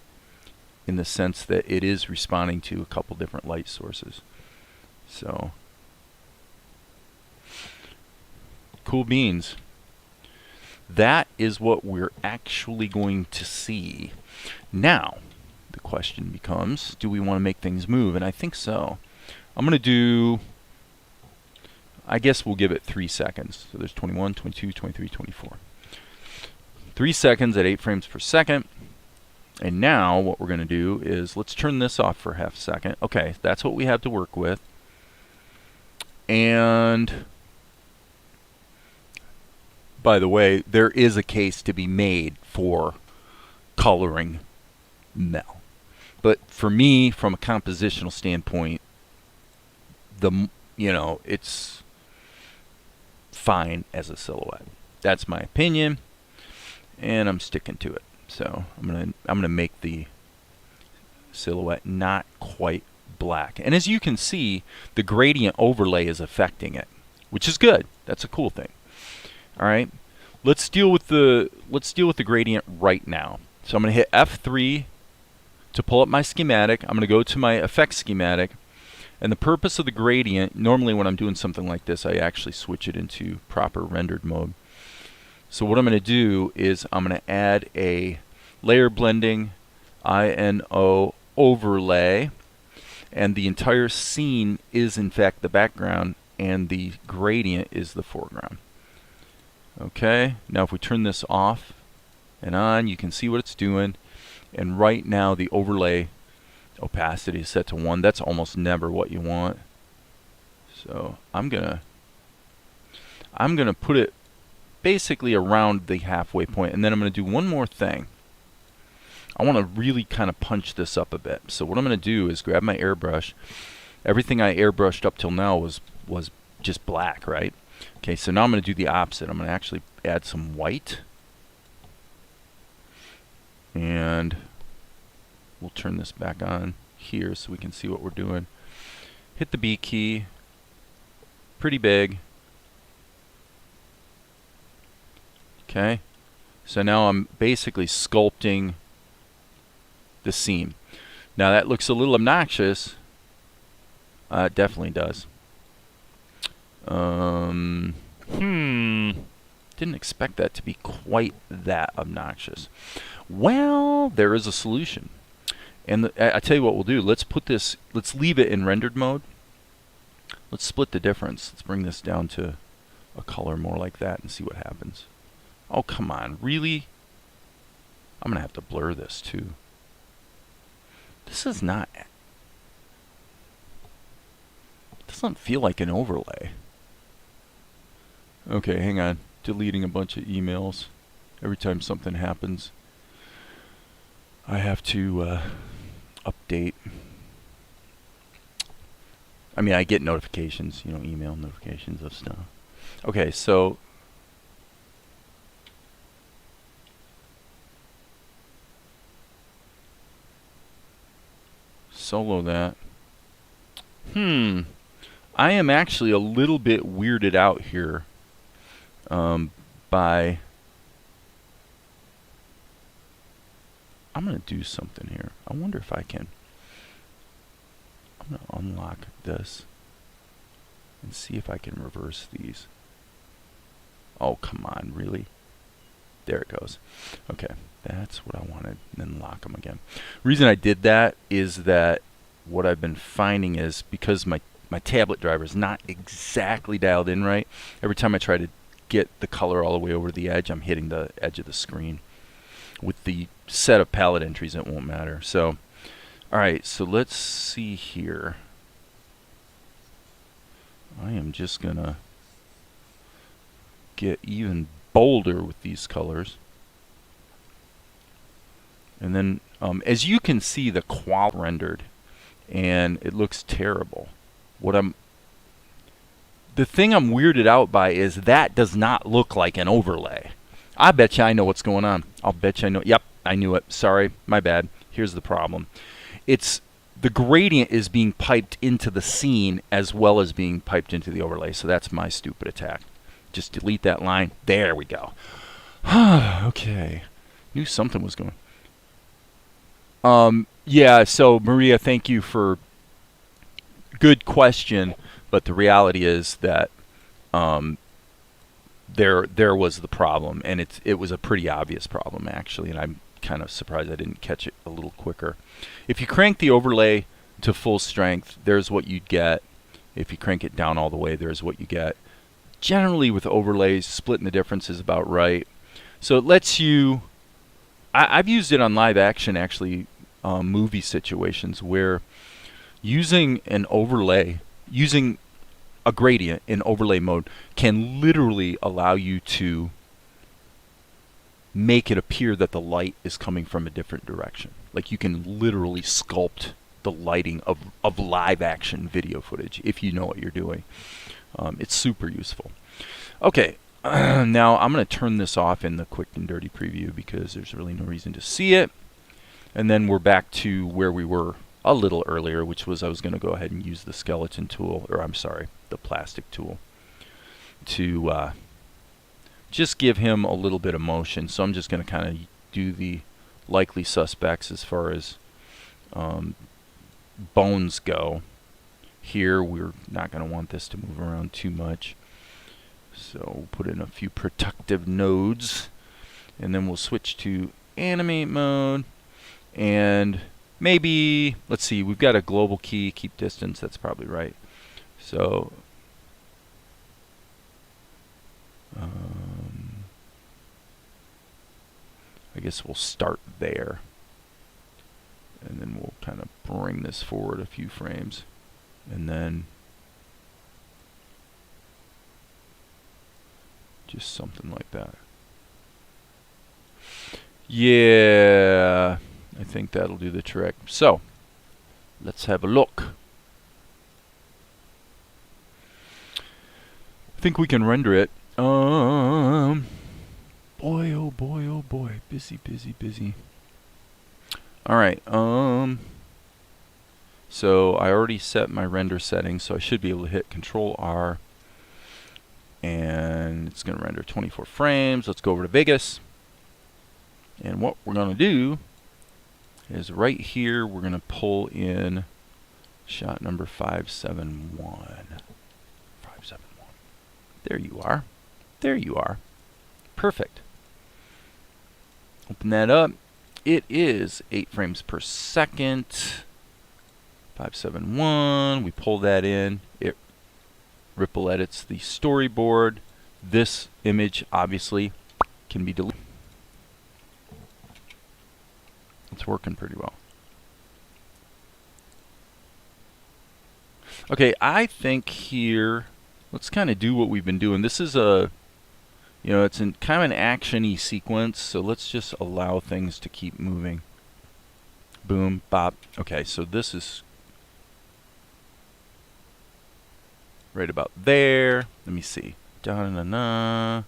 in the sense that it is responding to a couple different light sources. So, cool beans. That is what we're actually going to see. Now, the question becomes, do we want to make things move? And I think so. I'm going to do, I guess we'll give it 3 seconds. So there's 21, 22, 23, 24. 3 seconds at 8 frames per second. And now what we're going to do is let's turn this off for half a second. Okay, that's what we have to work with. And by the way, there is a case to be made for coloring Mel. But for me, from a compositional standpoint, it's fine as a silhouette. That's my opinion, and I'm sticking to it. So I'm gonna make the silhouette not quite black. And as you can see, the gradient overlay is affecting it, which is good. That's a cool thing. All right, let's deal with the gradient right now. So I'm gonna hit F3 to pull up my schematic. I'm gonna go to my effects schematic, and the purpose of the gradient, normally when I'm doing something like this, I actually switch it into proper rendered mode. So what I'm going to do is I'm going to add a layer blending INO overlay, and the entire scene is in fact the background and the gradient is the foreground. Okay, now if we turn this off and on, you can see what it's doing, and right now the overlay opacity is set to 1. That's almost never what you want. So I'm gonna put it basically around the halfway point, and then I'm going to do one more thing. I want to really kind of punch this up a bit. So what I'm going to do is grab my airbrush. Everything I airbrushed up till now was just black, right? Okay, so now I'm going to do the opposite. I'm going to actually add some white, and we'll turn this back on here so we can see what we're doing. Hit the B key, pretty big. Okay, so now I'm basically sculpting the seam. Now that looks a little obnoxious. It definitely does. Didn't expect that to be quite that obnoxious. Well, there is a solution. And I tell you what we'll do. Let's leave it in rendered mode. Let's split the difference. Let's bring this down to a color more like that and see what happens. Oh, come on, really? I'm going to have to blur this too. This is not... doesn't feel like an overlay. Okay, hang on. Deleting a bunch of emails. Every time something happens, I have to update. I mean, I get notifications, email notifications of stuff. Okay, so... solo that. I am actually a little bit weirded out here by... I'm going to do something here. I wonder if I can... I'm going to unlock this and see if I can reverse these. Oh, come on, really? There it goes. Okay, that's what I wanted, and then lock them again. The reason I did that is that what I've been finding is because my tablet driver is not exactly dialed in right, every time I try to get the color all the way over the edge, I'm hitting the edge of the screen. With the set of palette entries, it won't matter. So, alright, so let's see here. I am just going to get even bolder with these colors. And then, as you can see, the quality rendered, and it looks terrible. The thing I'm weirded out by is that does not look like an overlay. I bet you I know what's going on. I'll bet you I know. Yep, I knew it. Sorry, my bad. Here's the problem. It's the gradient is being piped into the scene as well as being piped into the overlay. So that's my stupid attack. Just delete that line. There we go. Okay. Knew something was going. Yeah, so Maria, thank you for good question, but the reality is that there was the problem, and it was a pretty obvious problem actually, and I'm kind of surprised I didn't catch it a little quicker. If you crank the overlay to full strength, there's what you'd get. If you crank it down all the way, there's what you get. Generally with overlays, splitting the difference is about right. So it lets you, I've used it on live action actually, movie situations where using an overlay, using a gradient in overlay mode can literally allow you to make it appear that the light is coming from a different direction. Like you can literally sculpt the lighting of live action video footage if you know what you're doing. It's super useful. Okay, now I'm going to turn this off in the quick and dirty preview because there's really no reason to see it. And then we're back to where we were a little earlier, which was I was going to go ahead and use the skeleton tool, or I'm sorry, the plastic tool, to just give him a little bit of motion. So I'm just going to kind of do the likely suspects as far as bones go. Here we're not going to want this to move around too much. So we'll put in a few protective nodes, and then we'll switch to animate mode. And maybe, let's see, we've got a global key, keep distance, that's probably right. So I guess we'll start there. And then we'll kind of bring this forward a few frames. And then just something like that. Yeah, I think that'll do the trick. So, let's have a look. I think we can render it. Boy, oh boy, oh boy. Busy, busy, busy. Alright, so I already set my render settings, so I should be able to hit Control R. And it's going to render 24 frames. Let's go over to Vegas. And what we're going to do is right here, we're going to pull in shot number 571. 571. There you are. There you are. Perfect. Open that up. It is 8 frames per second. 571. We pull that in. It ripple edits the storyboard. This image obviously can be deleted. It's working pretty well. Okay, I think here, let's kind of do what we've been doing. This is a, it's in kind of an action-y sequence, so let's just allow things to keep moving. Boom, bop. Okay, so this is right about there. Let me see. Da-na-na-na.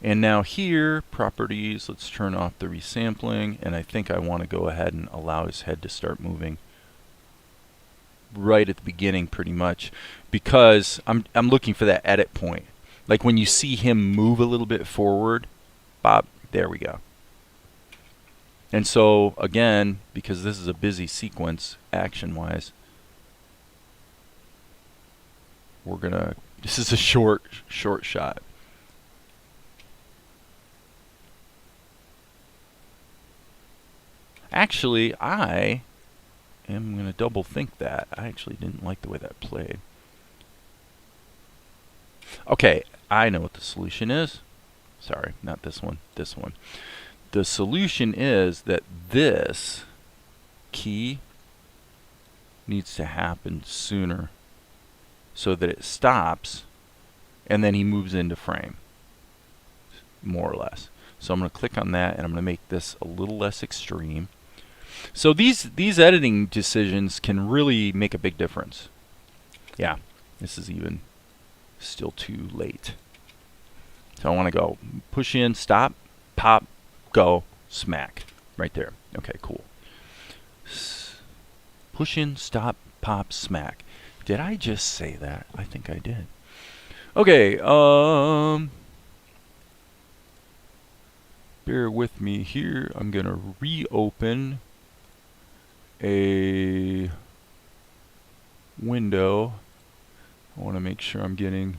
And now here, properties, let's turn off the resampling, and I think I want to go ahead and allow his head to start moving right at the beginning pretty much, because I'm looking for that edit point. Like when you see him move a little bit forward, bop, there we go. And so again, because this is a busy sequence action-wise, we're gonna, this is a short shot. Actually, I am going to double think that. I actually didn't like the way that played. Okay, I know what the solution is. Sorry, not this one, this one. The solution is that this key needs to happen sooner so that it stops and then he moves into frame, more or less. So I'm going to click on that and I'm going to make this a little less extreme. So these editing decisions can really make a big difference. Yeah, this is even still too late. So I want to go push in, stop, pop, go, smack. Right there. Okay, cool. Push in, stop, pop, smack. Did I just say that? I think I did. Okay, bear with me here. I'm going to reopen a window. I want to make sure I'm getting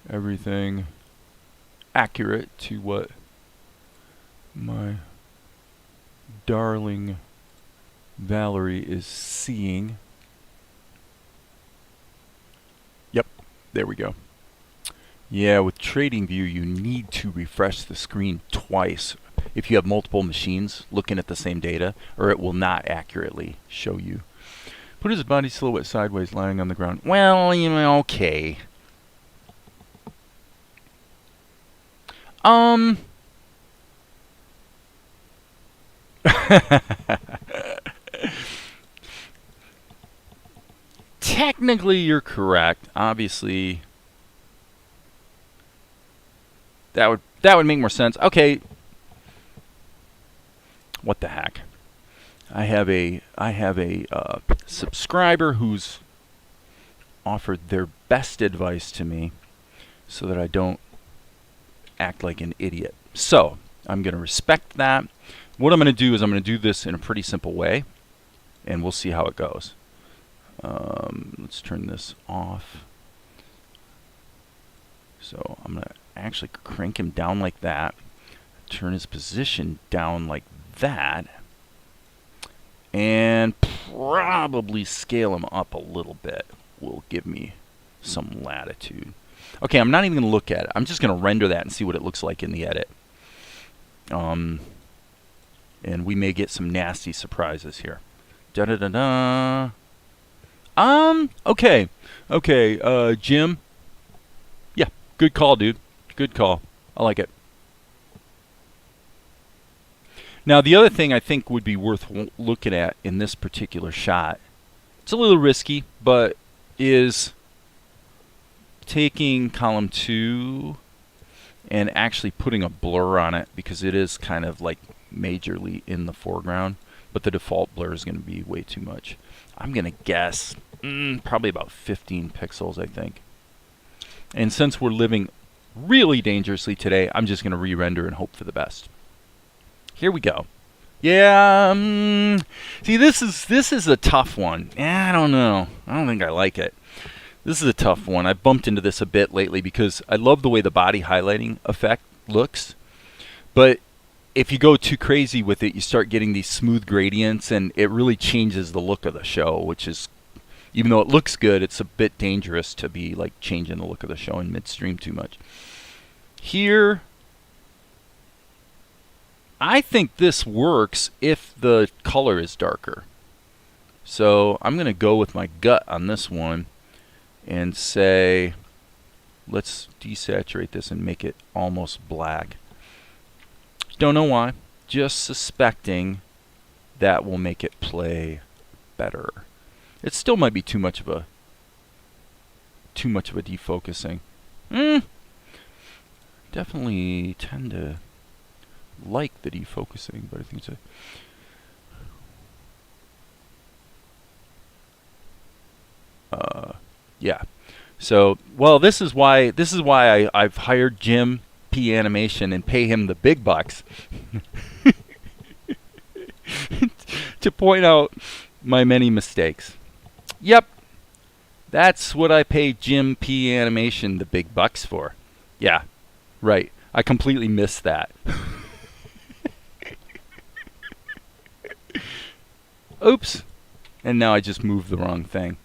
everything accurate to what my darling Valerie is seeing. Yep, there we go. Yeah, with trading view, you need to refresh the screen twice if you have multiple machines looking at the same data, or it will not accurately show you. Put his body silhouette sideways, lying on the ground. Well, you know, okay. Technically, you're correct. Obviously, that would make more sense. Okay. What the heck? I have a subscriber who's offered their best advice to me so that I don't act like an idiot. So I'm going to respect that. What I'm going to do is I'm going to do this in a pretty simple way, and we'll see how it goes. Let's turn this off. So I'm going to actually crank him down like that, turn his position down like that, and probably scale him up a little bit will give me some latitude. Okay, I'm not even going to look at it. I'm just going to render that and see what it looks like in the edit. And we may get some nasty surprises here. Da-da-da-da. Okay. Okay, Jim. Yeah, good call, dude. Good call. I like it. Now, the other thing I think would be worth looking at in this particular shot, it's a little risky, but is taking column 2 and actually putting a blur on it, because it is kind of like majorly in the foreground, but the default blur is going to be way too much. I'm going to guess probably about 15 pixels, I think. And since we're living really dangerously today, I'm just going to re-render and hope for the best. Here we go. Yeah, see, this is a tough one. I don't know. I don't think I like it. This is a tough one. I bumped into this a bit lately because I love the way the body highlighting effect looks. But if you go too crazy with it, you start getting these smooth gradients, and it really changes the look of the show, which is, even though it looks good, it's a bit dangerous to be like changing the look of the show in midstream too much. Here, I think this works if the color is darker. So I'm going to go with my gut on this one and say, let's desaturate this and make it almost black. Don't know why, just suspecting that will make it play better. It still might be too much of a defocusing. Definitely tend to like the defocusing, but I think it's yeah. So, well, this is why I've hired Jim P Animation and pay him the big bucks to point out my many mistakes. Yep, that's what I pay Jim P Animation the big bucks for. Yeah, right. I completely missed that. Oops. And now I just moved the wrong thing.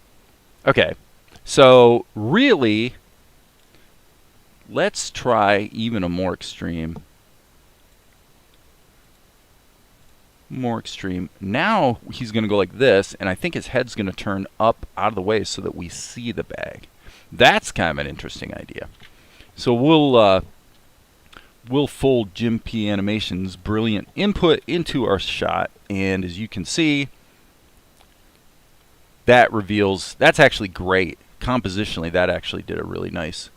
Okay. So, really, let's try even a more extreme. More extreme. Now he's going to go like this, and I think his head's going to turn up out of the way so that we see the bag. That's kind of an interesting idea. So we'll fold Jim P Animation's brilliant input into our shot, and as you can see, that reveals, that's actually great. Compositionally, that actually did a really nice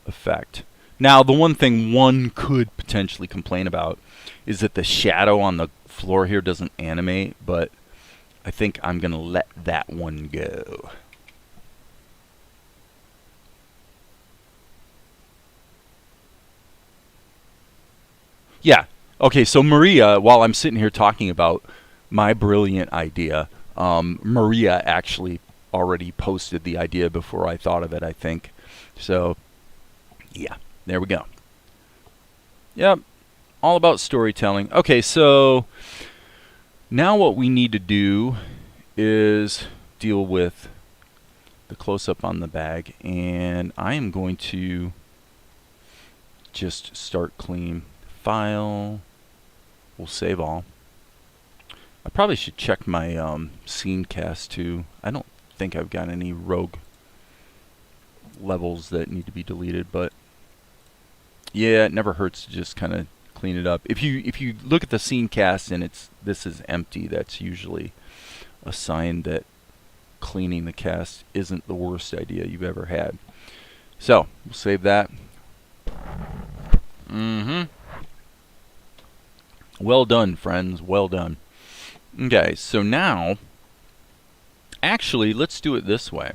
effect. Now, the one thing one could potentially complain about is that the shadow on the floor here doesn't animate, but I think I'm going to let that one go. Yeah. Okay, so Maria, while I'm sitting here talking about my brilliant idea, Maria actually already posted the idea before I thought of it, I think. So, yeah, there we go. Yep, all about storytelling. Okay, so now what we need to do is deal with the close-up on the bag, and I am going to just start clean. File, we'll save all. I probably should check my scene cast too. I don't think I've got any rogue levels that need to be deleted, but yeah, it never hurts to just kind of clean it up. If you look at the scene cast and this is empty, that's usually a sign that cleaning the cast isn't the worst idea you've ever had. So we'll save that. Well done, friends. Well done. Okay, so now, actually, let's do it this way.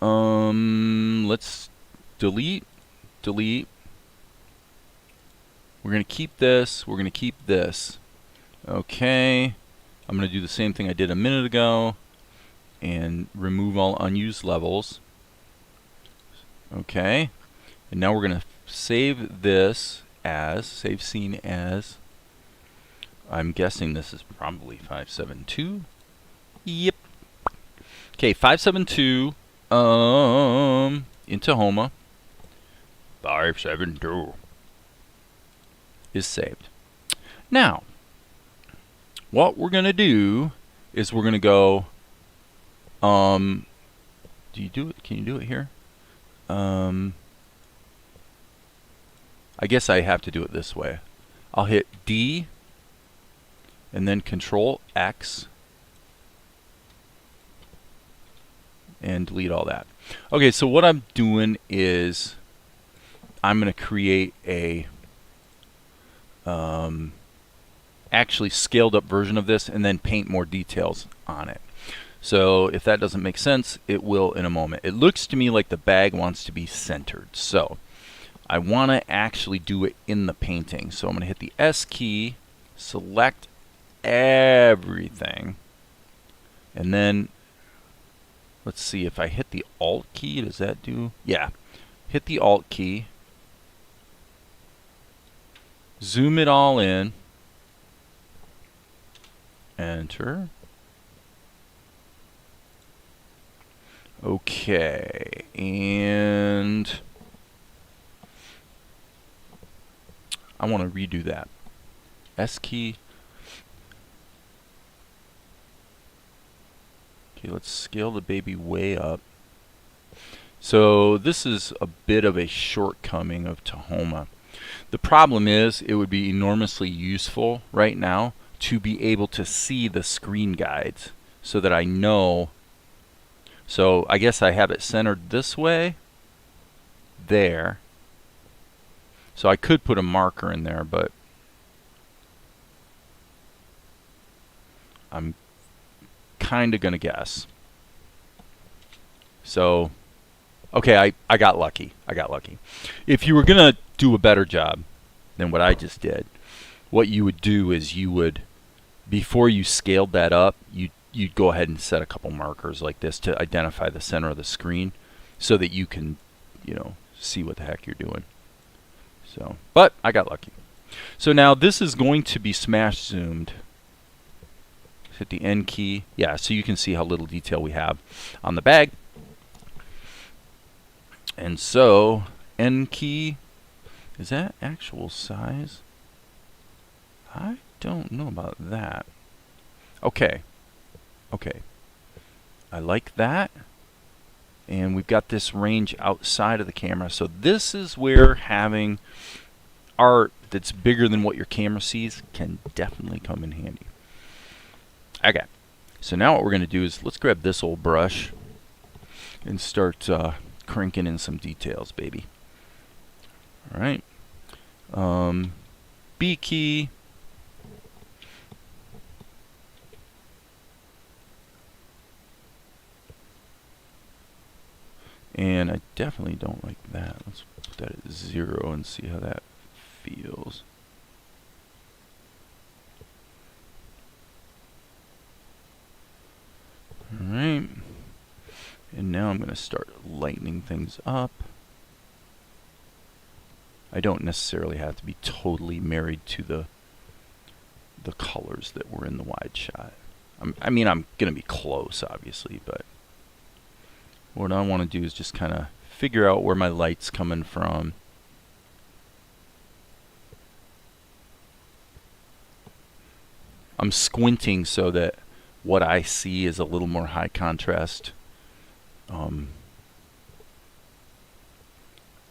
Let's delete. We're going to keep this. We're going to keep this. Okay. I'm going to do the same thing I did a minute ago and remove all unused levels. Okay. And now we're going to save this as, save scene as, I'm guessing this is probably 572. Yep. Okay, 572 in Tahoma. 572 is saved. Now, what we're going to do is we're going to go, do you do it? Can you do it here? I guess I have to do it this way. I'll hit D and then Control X and delete all that. Okay, so what I'm doing is I'm going to create a actually scaled up version of this and then paint more details on it. So if that doesn't make sense, it will in a moment. It looks to me like the bag wants to be centered. So I want to actually do it in the painting. So I'm going to hit the S key, select everything, and then let's see if I hit the Alt key, does that do? Yeah. Hit the Alt key, zoom it all in, enter. Okay, and I want to redo that. S key. Okay, let's scale the baby way up. So this is a bit of a shortcoming of Tahoma. The problem is it would be enormously useful right now to be able to see the screen guides so that I know. So I guess I have it centered this way, there. So I could put a marker in there, but I'm kind of going to guess. So, okay, I got lucky. I got lucky. If you were going to do a better job than what I just did, what you would do is you would, before you scaled that up, you'd go ahead and set a couple markers like this to identify the center of the screen so that you can, see what the heck you're doing. So, but I got lucky. So now this is going to be smash zoomed. Hit the N key. Yeah, so you can see how little detail we have on the bag. And so, N key, is that actual size? I don't know about that. Okay. Okay. I like that. And we've got this range outside of the camera. So this is where having art that's bigger than what your camera sees can definitely come in handy. Okay. So now what we're going to do is let's grab this old brush and start cranking in some details, baby. All right. B key. And I definitely don't like that. Let's put that at 0 and see how that feels. Alright. And now I'm going to start lightening things up. I don't necessarily have to be totally married to the colors that were in the wide shot. I mean, I'm going to be close, obviously, but what I want to do is just kind of figure out where my light's coming from. I'm squinting so that what I see is a little more high contrast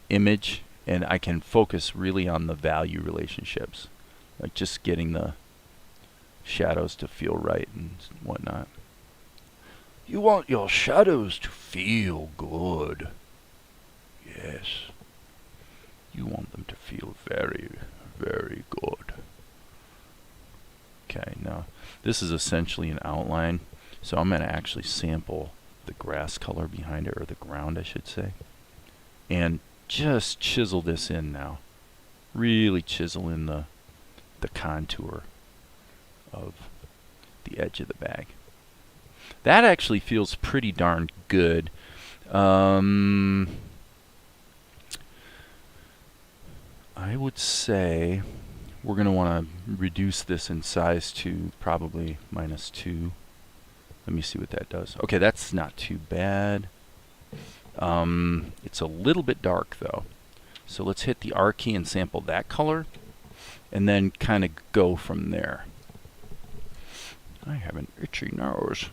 image, and I can focus really on the value relationships, like just getting the shadows to feel right and whatnot. You want your shadows to feel good. Yes. You want them to feel very, very good. Okay, now this is essentially an outline, so I'm going to actually sample the grass color behind it, or the ground I should say, and just chisel this in now. Really chisel in the contour of the edge of the bag. That actually feels pretty darn good. I would say we're going to want to reduce this in size to probably -2. Let me see what that does. Okay, that's not too bad. It's a little bit dark though. So let's hit the R key and sample that color, and then kind of go from there. I have an itchy nose.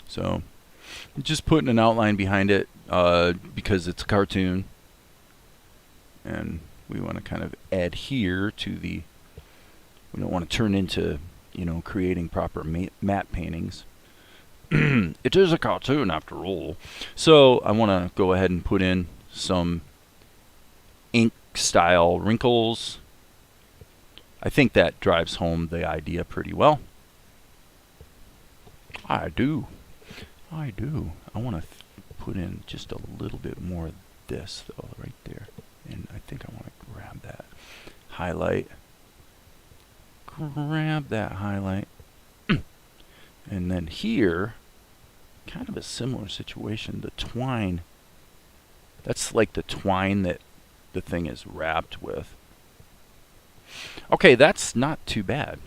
So just putting an outline behind it because it's a cartoon, and we want to kind of adhere to the, we don't want to turn into, you know, creating proper matte paintings. It is a cartoon after all. So I want to go ahead and put in some ink style wrinkles. I think that drives home the idea pretty well. I do. I want to put in just a little bit more of this though, right there. And I think I want to grab that highlight. Grab that highlight. And then here, kind of a similar situation. The twine, that's like the twine that the thing is wrapped with. Okay, that's not too bad.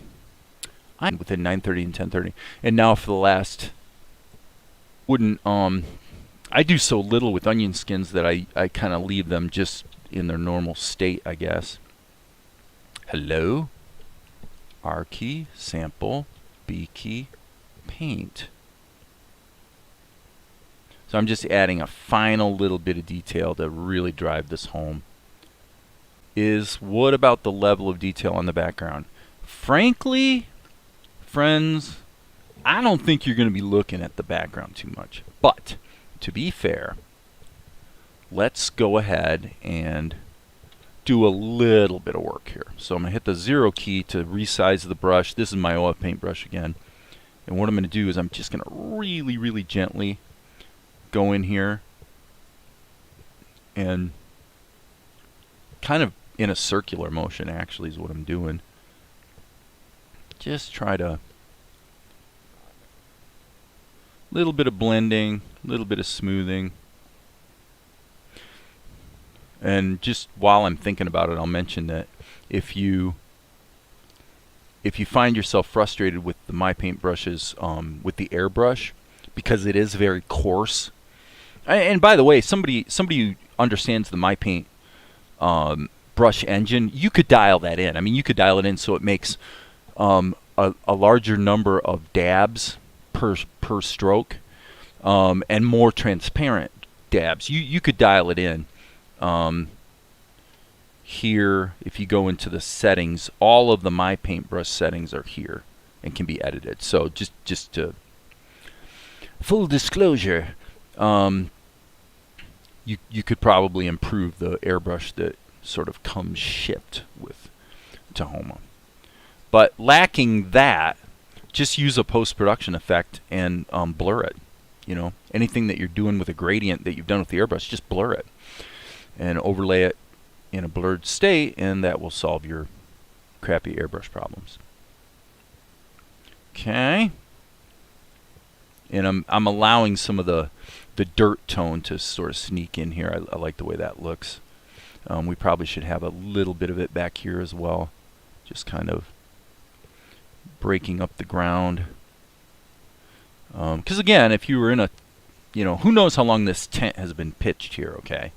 I'm within 9:30 and 10:30. And now for the last, I do so little with onion skins that I kind of leave them just in their normal state, I guess. Hello. R key, sample, B key, paint. So I'm just adding a final little bit of detail to really drive this home. What about the level of detail on the background? Frankly, friends, I don't think you're going to be looking at the background too much. But to be fair, let's go ahead and do a little bit of work here. So I'm going to hit the 0 key to resize the brush. This is my OF paintbrush again. And what I'm going to do is I'm just going to really, really gently go in here and kind of in a circular motion actually is what I'm doing. Just try to, little bit of blending, little bit of smoothing. And just while I'm thinking about it, I'll mention that if you find yourself frustrated with the My Paint brushes, with the airbrush, because it is very coarse. And by the way, somebody who understands the My Paint brush engine, you could dial that in. I mean, you could dial it in so it makes a larger number of dabs per stroke, and more transparent dabs. You could dial it in. Here, if you go into the settings, all of the My Paintbrush settings are here and can be edited. So just to full disclosure, you could probably improve the airbrush that sort of comes shipped with Tahoma. But lacking that, just use a post-production effect and blur it. You know, anything that you're doing with a gradient that you've done with the airbrush, just blur it and overlay it in a blurred state, and that will solve your crappy airbrush problems. Okay. And I'm allowing some of the dirt tone to sort of sneak in here. I like the way that looks. We probably should have a little bit of it back here as well. Just kind of breaking up the ground. Because again, if you were in a, who knows how long this tent has been pitched here, okay?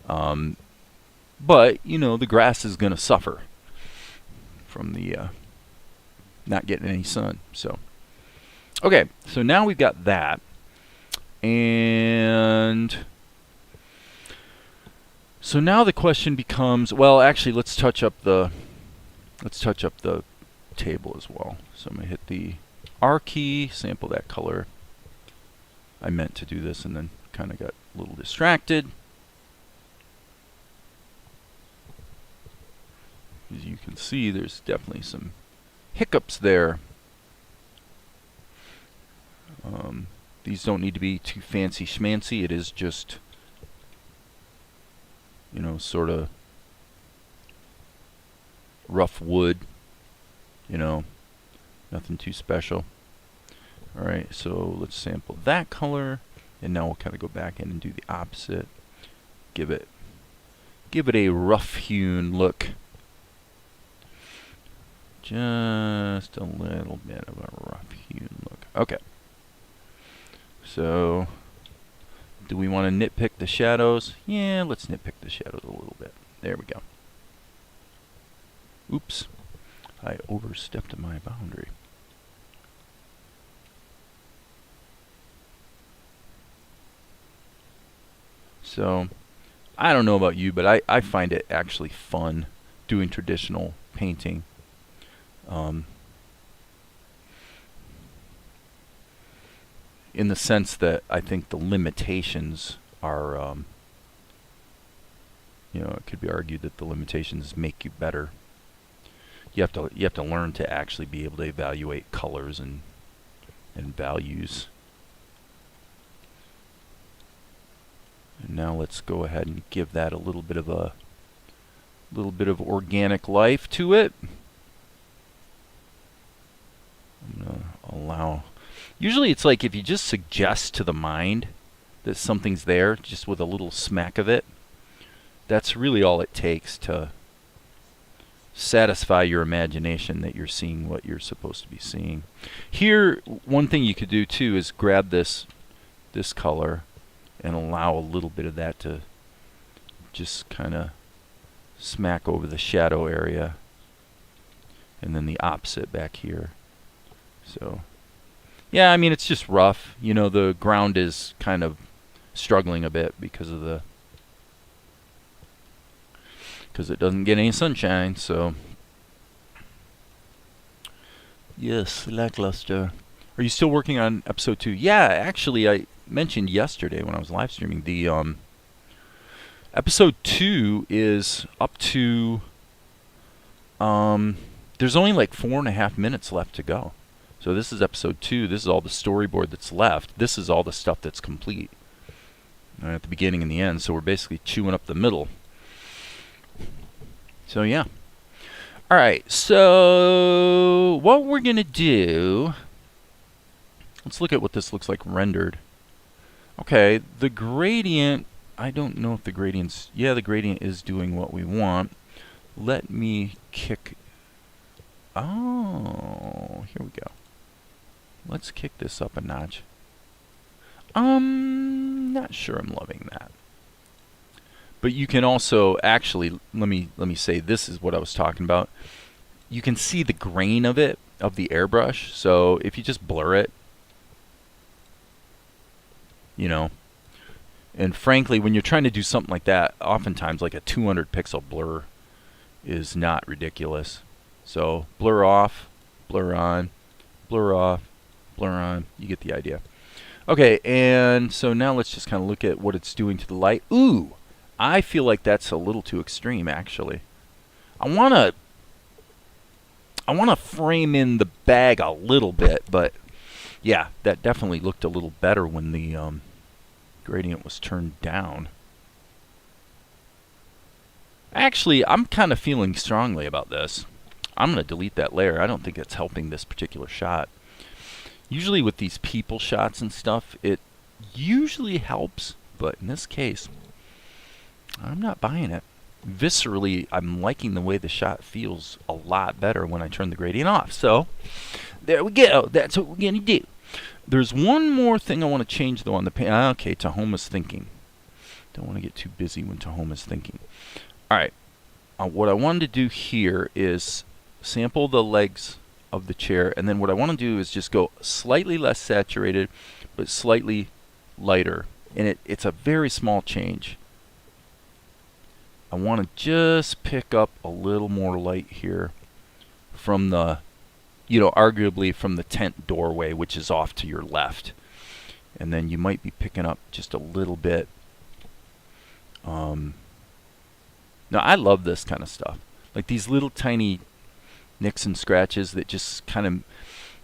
But, the grass is going to suffer from the not getting any sun. So, okay, so now we've got that. And so now the question becomes, well, actually, let's touch up the table as well. So I'm going to hit the R key, sample that color. I meant to do this and then kind of got a little distracted. As you can see, there's definitely some hiccups there. These don't need to be too fancy schmancy. It is just, sort of rough wood, nothing too special. Alright, so let's sample that color, and now we'll kind of go back in and do the opposite. Give it a rough-hewn look. Just a little bit of a rough-hewn look. Okay. So, do we want to nitpick the shadows? Yeah, let's nitpick the shadows a little bit. There we go. Oops. I overstepped my boundary. So, I don't know about you, but I find it actually fun doing traditional painting. In the sense that I think the limitations are, it could be argued that the limitations make you better. You have to learn to actually be able to evaluate colors and values. And now let's go ahead and give that a little bit of organic life to it. I'm gonna allow. Usually it's like if you just suggest to the mind that something's there, just with a little smack of it, that's really all it takes to satisfy your imagination that you're seeing what you're supposed to be seeing. Here, one thing you could do too is grab this color and allow a little bit of that to just kind of smack over the shadow area, and then the opposite back here. So, yeah, I mean, it's just rough. The ground is kind of struggling a bit because it doesn't get any sunshine, so. Yes, lackluster. Are you still working on episode 2? Yeah, actually, I mentioned yesterday when I was live streaming, the episode 2 is up to, there's only like 4.5 minutes left to go. So this is episode 2. This is all the storyboard that's left. This is all the stuff that's complete at the beginning and the end. So we're basically chewing up the middle. So yeah. All right. So what we're going to do, let's look at what this looks like rendered. Okay, the gradient, I don't know if the gradient's, yeah, the gradient is doing what we want. Let me kick, oh, here we go. Let's kick this up a notch. Not sure I'm loving that. But you can also actually, let me say, this is what I was talking about. You can see the grain of it, of the airbrush. So if you just blur it, and frankly, when you're trying to do something like that, oftentimes like a 200 pixel blur is not ridiculous. So blur off, blur on, blur off, blur on. You get the idea. Okay, and so now let's just kind of look at what it's doing to the light. Ooh, I feel like that's a little too extreme, actually. I wanna frame in the bag a little bit, but yeah, that definitely looked a little better when the gradient was turned down. Actually, I'm kind of feeling strongly about this. I'm going to delete that layer. I don't think it's helping this particular shot. Usually with these people shots and stuff, it usually helps, but in this case, I'm not buying it. Viscerally, I'm liking the way the shot feels a lot better when I turn the gradient off. So, there we go. That's what we're going to do. There's one more thing I want to change though on the paint. Okay, Tahoma's thinking. Don't want to get too busy when Tahoma's thinking. All right. What I wanted to do here is sample the legs of the chair, and then what I want to do is just go slightly less saturated, but slightly lighter. And it's a very small change. I want to just pick up a little more light here from the, arguably from the tent doorway, which is off to your left. And then you might be picking up just a little bit. Now, I love this kind of stuff. Like these little tiny nicks and scratches that just kind of,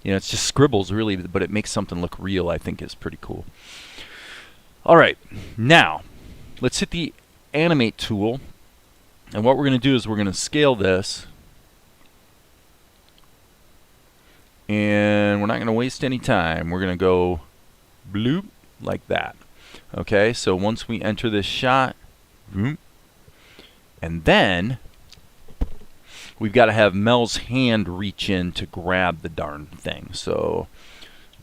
it's just scribbles really, but it makes something look real, I think is pretty cool. All right, now let's hit the Animate tool. And what we're going to do is we're going to scale this. And we're not going to waste any time. We're going to go bloop like that. Okay, so once we enter this shot, boom, and then we've got to have Mel's hand reach in to grab the darn thing. So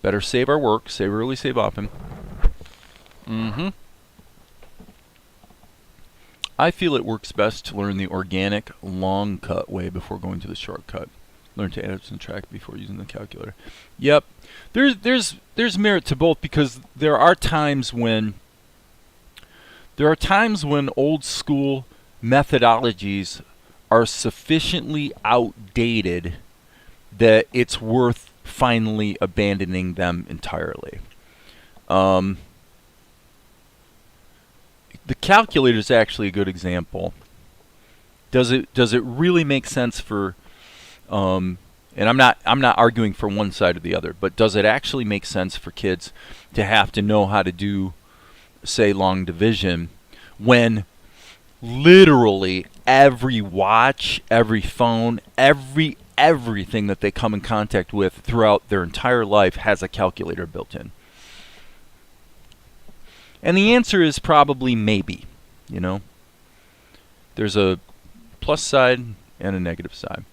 better save our work, save early, save often. I feel it works best to learn the organic long cut way before going to the shortcut. Learn to add and subtract before using the calculator. Yep, there's merit to both, because there are times when old school methodologies are sufficiently outdated that it's worth finally abandoning them entirely. The calculator is actually a good example. Does it really make sense for and I'm not arguing for one side or the other, but does it actually make sense for kids to have to know how to do, say, long division when literally every watch, every phone, everything that they come in contact with throughout their entire life has a calculator built in? And the answer is probably maybe. There's a plus side and a negative side.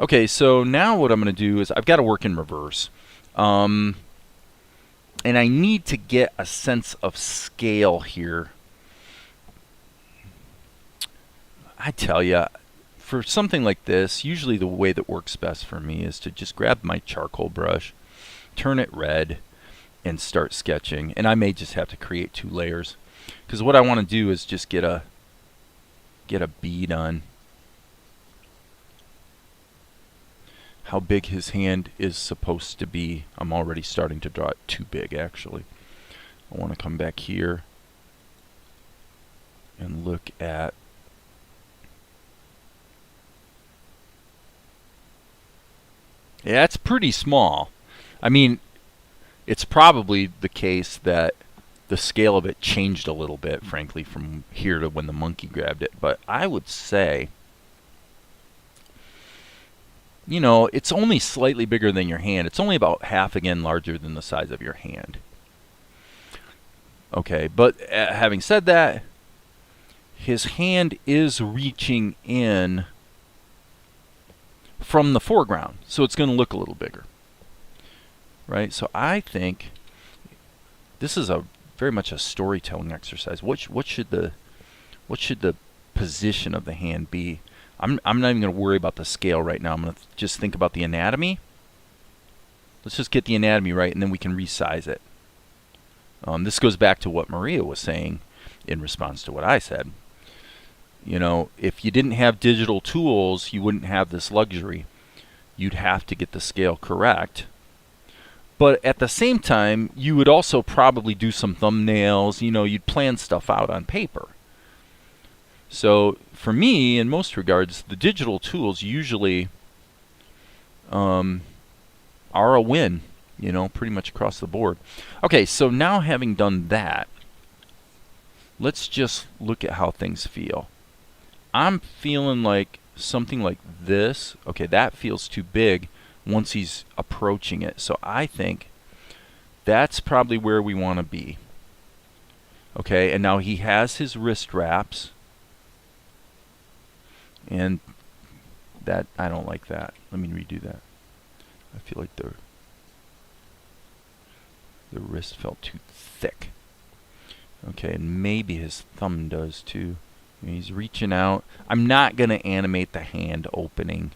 Okay, so now what I'm going to do is I've got to work in reverse. And I need to get a sense of scale here. I tell you, for something like this, usually the way that works best for me is to just grab my charcoal brush, turn it red, and start sketching. And I may just have to create 2 layers, because what I want to do is just get a bead on how big his hand is supposed to be. I'm already starting to draw it too big, actually. I want to come back here and look at yeah, it's pretty small. I mean, it's probably the case that the scale of it changed a little bit, frankly, from here to when the monkey grabbed it. But I would say, it's only slightly bigger than your hand. It's only about half again larger than the size of your hand. Okay, but having said that, his hand is reaching in from the foreground, so it's going to look a little bigger, right? So I think this is very much a storytelling exercise. What should the position of the hand be? I'm not even going to worry about the scale right now. I'm going to just think about the anatomy. Let's just get the anatomy right, and then we can resize it. This goes back to what Maria was saying in response to what I said. If you didn't have digital tools, you wouldn't have this luxury. You'd have to get the scale correct. But at the same time, you would also probably do some thumbnails. You'd plan stuff out on paper. So for me, in most regards, the digital tools usually are a win, pretty much across the board. Okay, so now having done that, let's just look at how things feel. I'm feeling like something like this. Okay, that feels too big once he's approaching it. So I think that's probably where we want to be. Okay, and now he has his wrist wraps. And that, I don't like that. Let me redo that. I feel like The wrist felt too thick. Okay, and maybe his thumb does too. He's reaching out. I'm not going to animate the hand opening.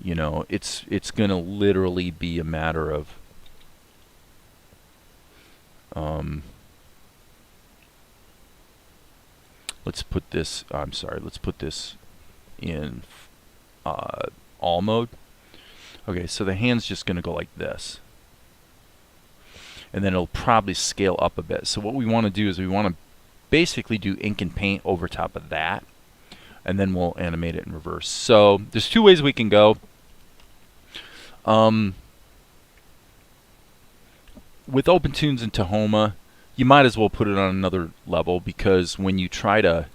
You know, it's going to literally be a matter of let's put this, I'm sorry, let's put this in all mode. Okay, so the hand's just going to go like this. And then it'll probably scale up a bit. So what we want to do is we want to basically do ink and paint over top of that. And then we'll animate it in reverse. So there's two ways we can go. With OpenToonz and Tahoma, you might as well put it on another level, because when you try to,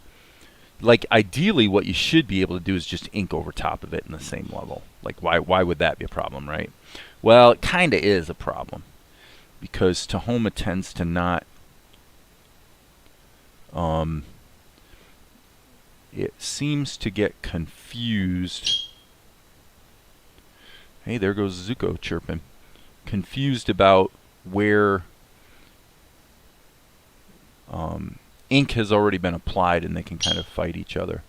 like, ideally what you should be able to do is just ink over top of it in the same level. Like, why would that be a problem, right? Well, it kind of is a problem, because Tahoma tends to not, it seems to get confused. Hey, there goes Zuko chirping. Confused about where ink has already been applied, and they can kind of fight each other.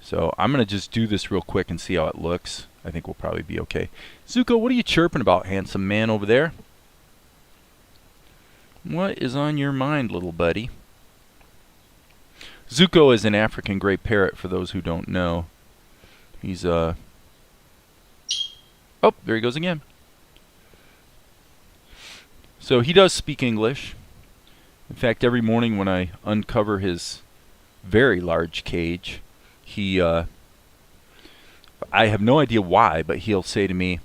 So I'm going to just do this real quick and see how it looks. I think we'll probably be okay. Zuko, what are you chirping about, handsome man over there? What is on your mind, little buddy? Zuko is an African gray parrot, for those who don't know. He's oh, there he goes again. So he does speak English. In fact, every morning when I uncover his very large cage, he, I have no idea why, but he'll say to me,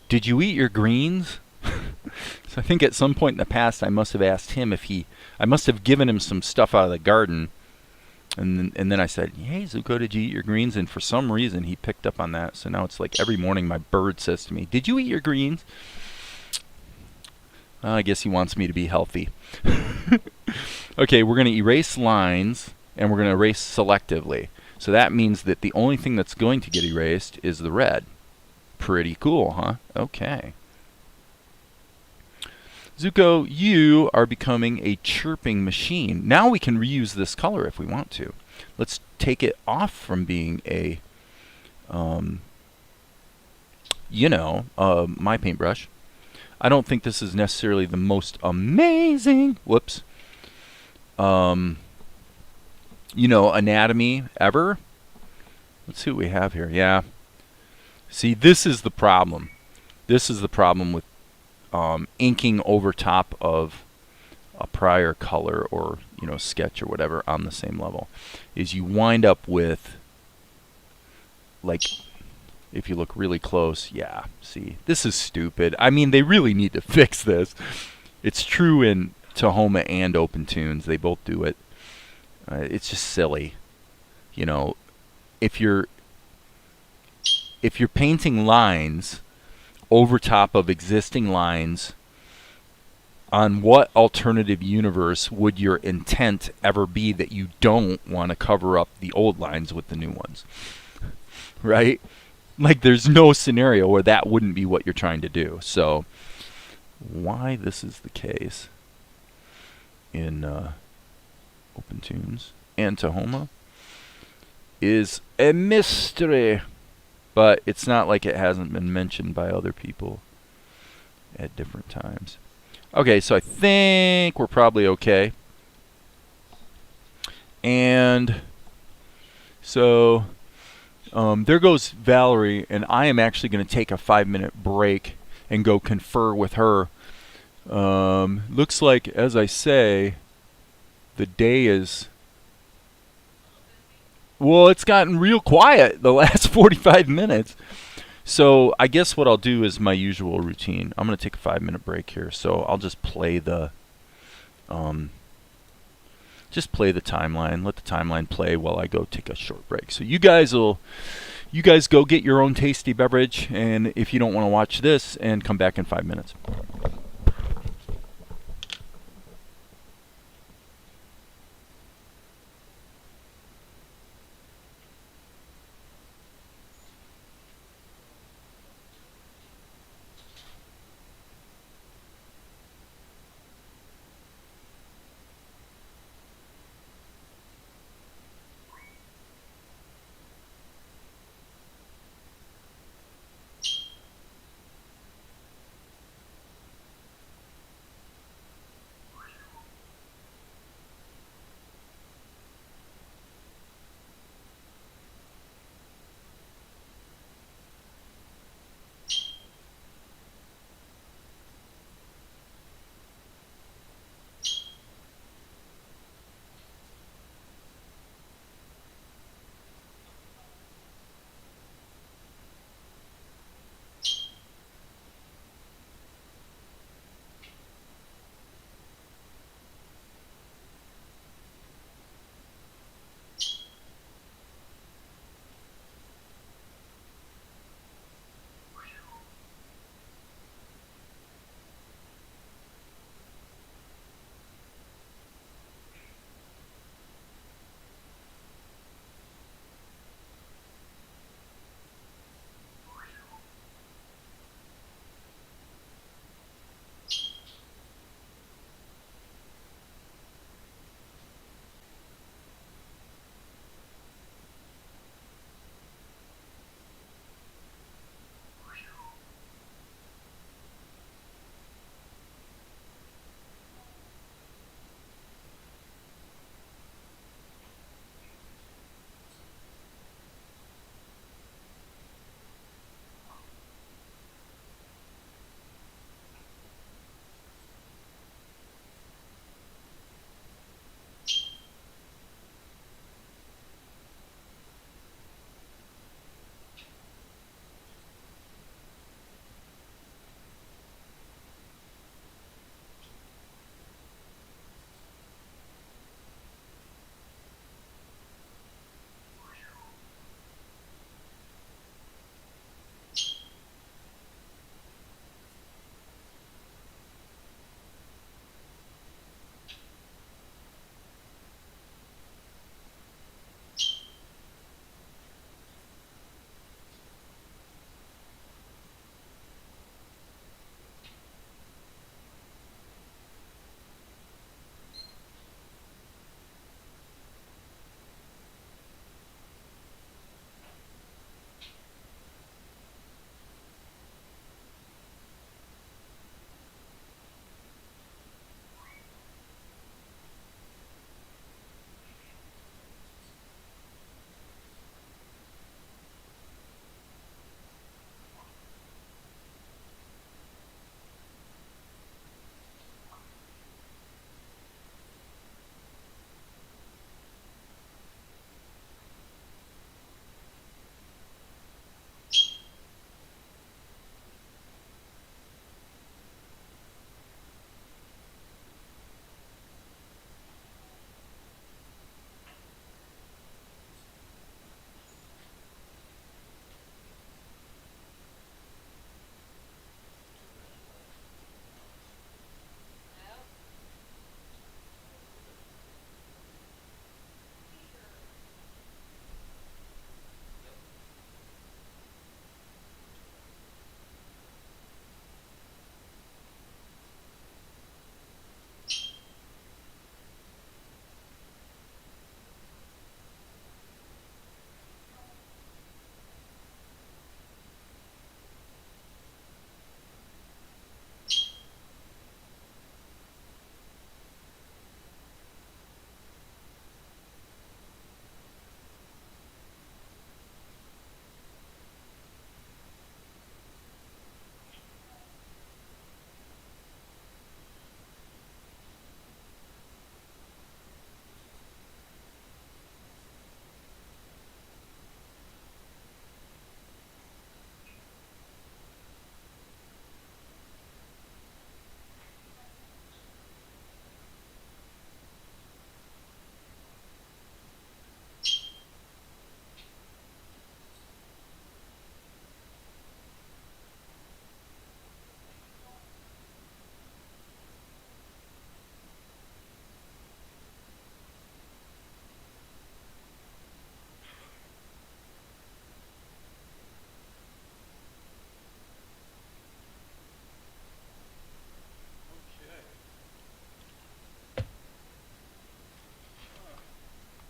"Did you eat your greens?" So I think at some point in the past I must have asked him if I must have given him some stuff out of the garden. And then I said, "Hey, Zuko, did you eat your greens?" And for some reason he picked up on that. So now it's like every morning my bird says to me, "Did you eat your greens?" I guess he wants me to be healthy. Okay, we're going to erase lines, and we're going to erase selectively. So that means that the only thing that's going to get erased is the red. Pretty cool, huh? Okay. Zuko, you are becoming a chirping machine. Now we can reuse this color if we want to. Let's take it off from being a, my paintbrush. I don't think this is necessarily the most amazing, whoops, anatomy ever. Let's see what we have here. Yeah. See, this is the problem. This is the problem with inking over top of a prior color or, sketch or whatever on the same level, is you wind up with, like, if you look really close, yeah, see, this is stupid. I mean, they really need to fix this. It's true in Tahoma and OpenToonz. They both do it. It's just silly. If you're painting lines over top of existing lines, on what alternative universe would your intent ever be that you don't want to cover up the old lines with the new ones? Right? Like, there's no scenario where that wouldn't be what you're trying to do. So why this is the case in OpenToonz and Tahoma is a mystery. But it's not like it hasn't been mentioned by other people at different times. Okay, so I think we're probably okay. And so there goes Valerie, and I am actually going to take a 5-minute break and go confer with her. Looks like, as I say, the day is... Well, it's gotten real quiet the last 45 minutes. So I guess what I'll do is my usual routine. I'm going to take a 5-minute break here. So I'll just play the timeline. Let the timeline play while I go take a short break. So you guys go get your own tasty beverage, and if you don't want to watch this, and come back in 5 minutes.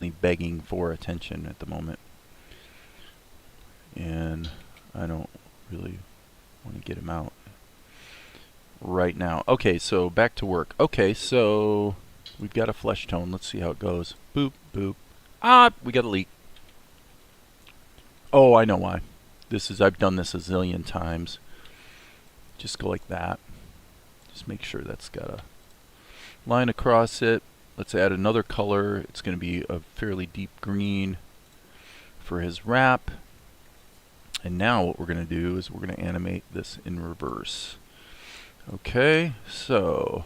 constantly begging for attention at the moment. And I don't really want to get him out right now. Okay, so back to work. Okay, so we've got a flesh tone. Let's see how it goes. Boop, boop. Ah, we got a leak. Oh, I know why. I've done this a zillion times. Just go like that. Just make sure that's got a line across it. Let's add another color. It's going to be a fairly deep green for his wrap. And now what we're going to do is we're going to animate this in reverse. Okay, so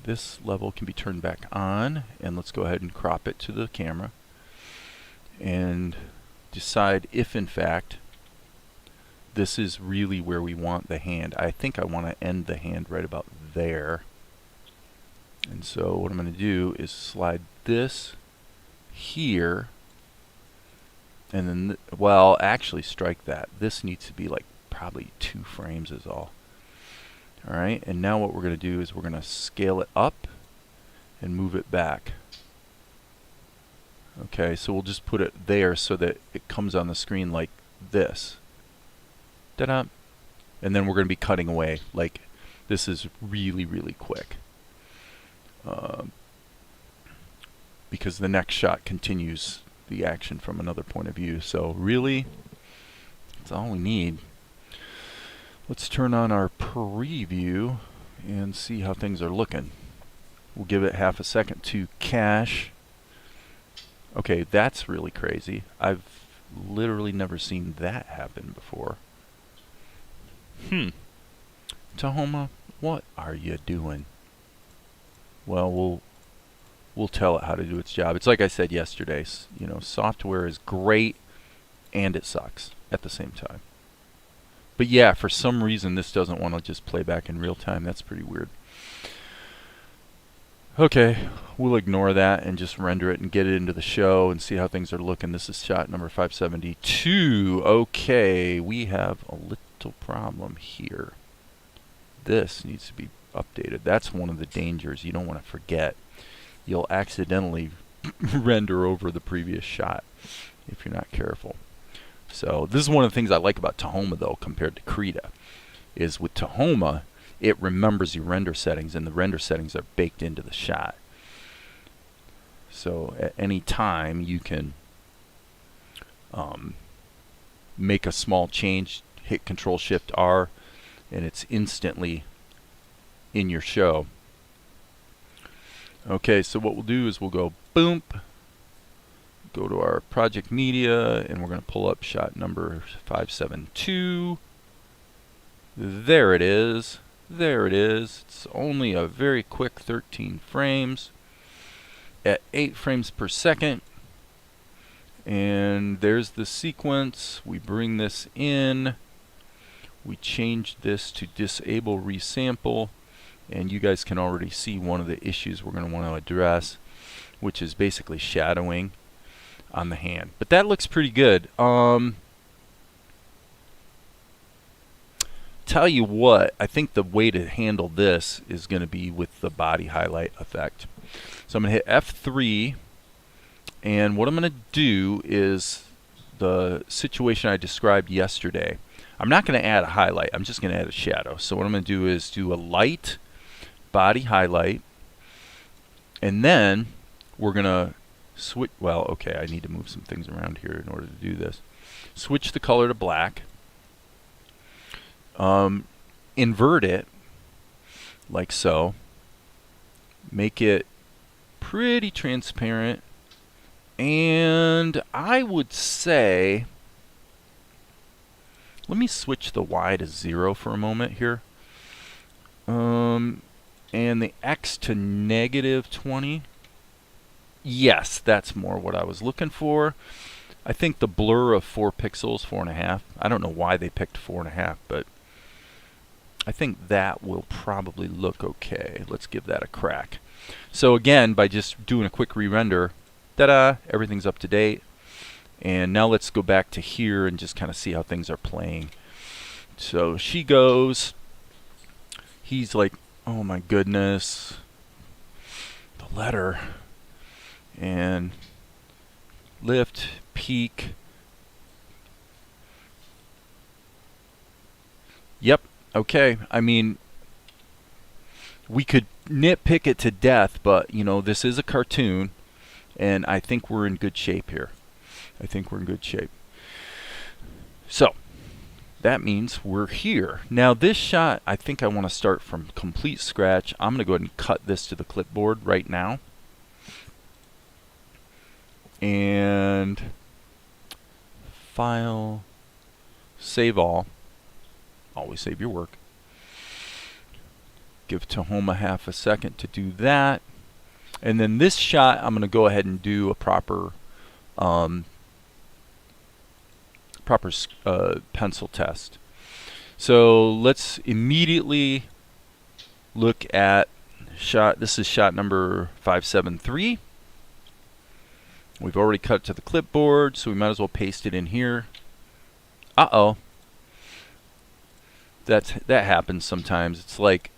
this level can be turned back on, and let's go ahead and crop it to the camera and decide if in fact this is really where we want the hand. I think I want to end the hand right about there. And so what I'm going to do is slide this here, and then, well, actually strike that. This needs to be like probably 2 frames is all. Alright, and now what we're going to do is we're going to scale it up and move it back. Okay, so we'll just put it there so that it comes on the screen like this. Ta-da! And then we're going to be cutting away. Like, this is really, really quick. Because the next shot continues the action from another point of view. So really, that's all we need. Let's turn on our preview and see how things are looking. We'll give it half a second to cache. Okay, that's really crazy. I've literally never seen that happen before. Tahoma, what are you doing? Well, we'll tell it how to do its job. It's like I said yesterday, you know, software is great and it sucks at the same time. But yeah, for some reason this doesn't want to just play back in real time. That's pretty weird. Okay, we'll ignore that and just render it and get it into the show and see how things are looking. This is shot number 572. Okay, we have a little problem here. This needs to be updated. That's one of the dangers you don't want to forget. You'll accidentally render over the previous shot if you're not careful. So this is one of the things I like about Tahoma though compared to Krita, is with Tahoma it remembers your render settings, and the render settings are baked into the shot. So at any time you can make a small change, hit Control-Shift-R, and it's instantly in your show. Okay, so what we'll do is we'll go boom, go to our project media, and we're going to pull up shot number 572. There it is. There it is. It's only a very quick 13 frames at 8 frames per second. And there's the sequence. We bring this in. We change this to disable resample. And you guys can already see one of the issues we're going to want to address, which is basically shadowing on the hand. But that looks pretty good. Tell you what, I think the way to handle this is going to be with the body highlight effect. So I'm going to hit F3, and what I'm going to do is the situation I described yesterday. I'm not going to add a highlight, I'm just going to add a shadow. So what I'm going to do is do a light body highlight, and then we're going to switch, well, okay, I need to move some things around here in order to do this. Switch the color to black. Invert it like so, make it pretty transparent, and I would say, let me switch the Y to 0 for a moment here, and the X to -20. Yes, that's more what I was looking for. I think the blur of 4 pixels, 4.5, I don't know why they picked 4.5, but I think that will probably look okay. Let's give that a crack. So again, by just doing a quick re-render, ta-da, everything's up to date. And now let's go back to here and just kind of see how things are playing. So she goes, he's like, oh my goodness, the letter. And lift, peak. Yep, okay. I mean, we could nitpick it to death, but, you know, this is a cartoon, and I think we're in good shape here. I think we're in good shape. So, that means we're here. Now, this shot, I think I want to start from complete scratch. I'm going to go ahead and cut this to the clipboard right now. And file, save all. Always save your work. Give Tahoma half a second to do that. And then this shot, I'm going to go ahead and do a proper pencil test. So let's immediately look at shot. This is shot number 573. We've already cut it to the clipboard, so we might as well paste it in here. Uh-oh. That happens sometimes. It's like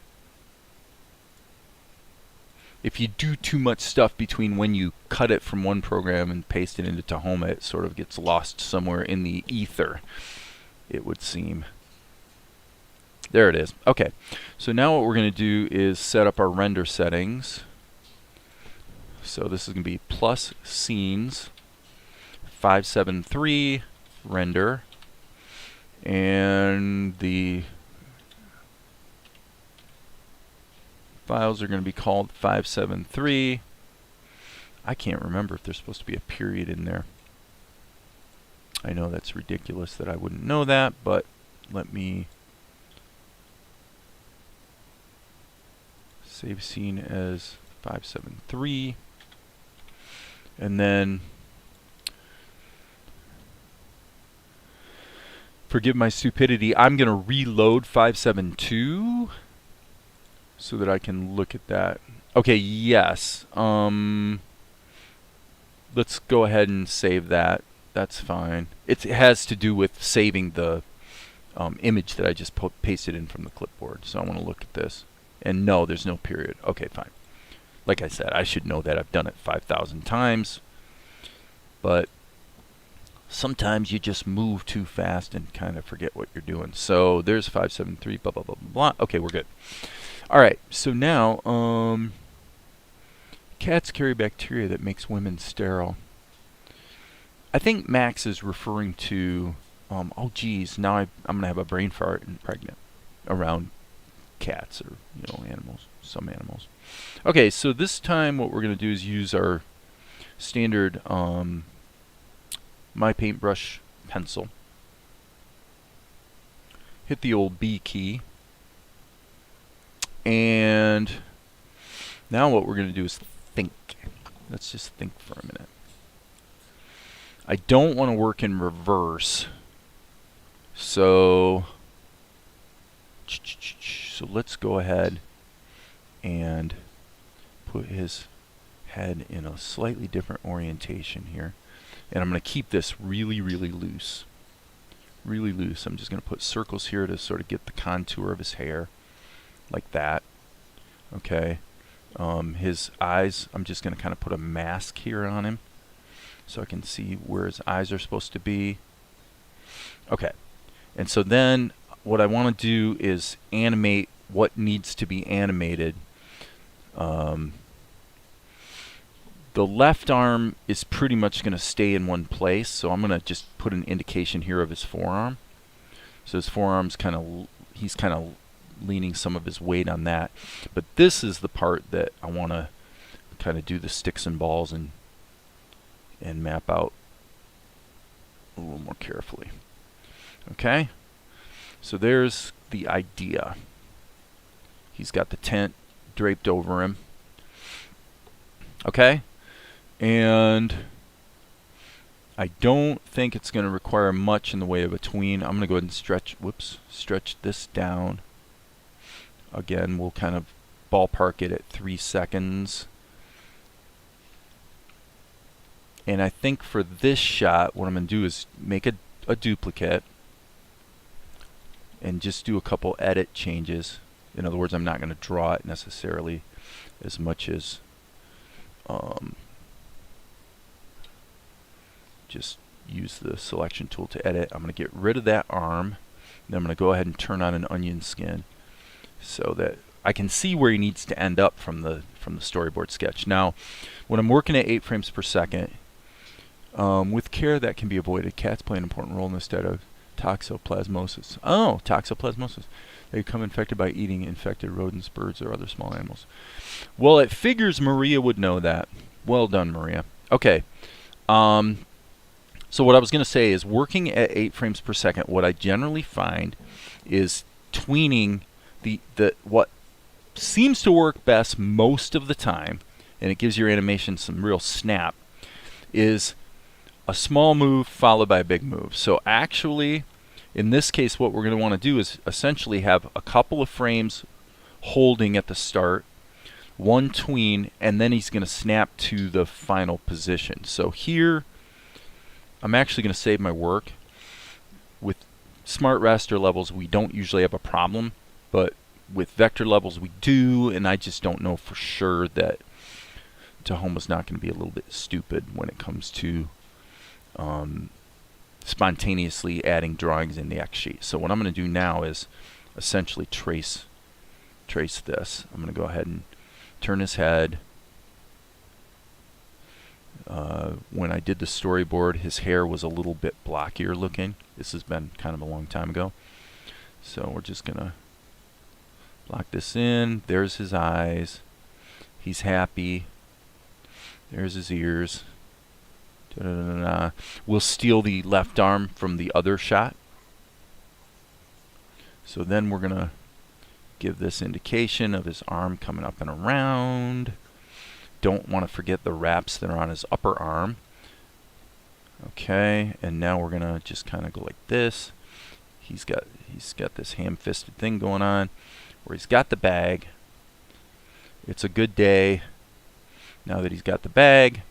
if you do too much stuff between when you cut it from one program and paste it into Tahoma, it sort of gets lost somewhere in the ether, it would seem. There it is. Okay, so now what we're going to do is set up our render settings. So this is going to be plus scenes 573 render, and the files are going to be called 573. I can't remember if there's supposed to be a period in there. I know that's ridiculous that I wouldn't know that, but let me save scene as 573. And then, forgive my stupidity, I'm going to reload 572 so that I can look at that. Okay, yes. Let's go ahead and save that. That's fine. It has to do with saving the image that I just pasted in from the clipboard. So I want to look at this. And no, there's no period. Okay, fine. Like I said, I should know that. I've done it 5,000 times. But sometimes you just move too fast and kind of forget what you're doing. So there's 573, blah, blah, blah, blah, blah. Okay, we're good. All right, so now, cats carry bacteria that makes women sterile. I think Max is referring to, oh geez, now I'm going to have a brain fart and pregnant around cats or, you know, animals, some animals. Okay, so this time what we're going to do is use our standard My Paintbrush pencil. Hit the old B key. And now what we're going to do is think. Let's just think for a minute. I don't want to work in reverse. So let's go ahead and put his head in a slightly different orientation here. And I'm going to keep this really, really loose. Really loose. I'm just going to put circles here to sort of get the contour of his hair. Like that. Okay. His eyes, I'm just going to kind of put a mask here on him so I can see where his eyes are supposed to be. Okay. And so then what I want to do is animate what needs to be animated. The left arm is pretty much going to stay in one place, so I'm going to just put an indication here of his forearm. So his forearm's kind of, he's kind of leaning some of his weight on that. But this is the part that I want to kind of do the sticks and balls and map out a little more carefully. Okay? So there's the idea. He's got the tent draped over him. Okay? And I don't think it's going to require much in the way of a tween. I'm going to go ahead and stretch this down. Again, we'll kind of ballpark it at 3 seconds. And I think for this shot, what I'm going to do is make a duplicate and just do a couple edit changes. In other words, I'm not going to draw it necessarily as much as just use the selection tool to edit. I'm going to get rid of that arm. Then I'm going to go ahead and turn on an onion skin so that I can see where he needs to end up from the storyboard sketch. Now, when I'm working at 8 frames per second, with care that can be avoided. Cats play an important role in the study of toxoplasmosis. Oh, toxoplasmosis. They become infected by eating infected rodents, birds, or other small animals. Well, it figures Maria would know that. Well done, Maria. Okay. So what I was going to say is working at 8 frames per second, what I generally find is tweening what seems to work best most of the time, and it gives your animation some real snap, is a small move followed by a big move. So actually, in this case, what we're going to want to do is essentially have a couple of frames holding at the start, one tween, and then he's going to snap to the final position. So here, I'm actually going to save my work. With smart raster levels, we don't usually have a problem, but with vector levels we do, and I just don't know for sure that Tahoma's not going to be a little bit stupid when it comes to spontaneously adding drawings in the X sheet. So what I'm going to do now is essentially trace this. I'm going to go ahead and turn his head. When I did the storyboard, his hair was a little bit blockier looking. This has been kind of a long time ago. So we're just going to lock this in. There's his eyes. He's happy. There's his ears. Da-da-da-da-da. We'll steal the left arm from the other shot. So then we're going to give this indication of his arm coming up and around. Don't want to forget the wraps that are on his upper arm. Okay, and now we're going to just kind of go like this. He's got this ham-fisted thing going on where he's got the bag. It's a good day now that he's got the bag.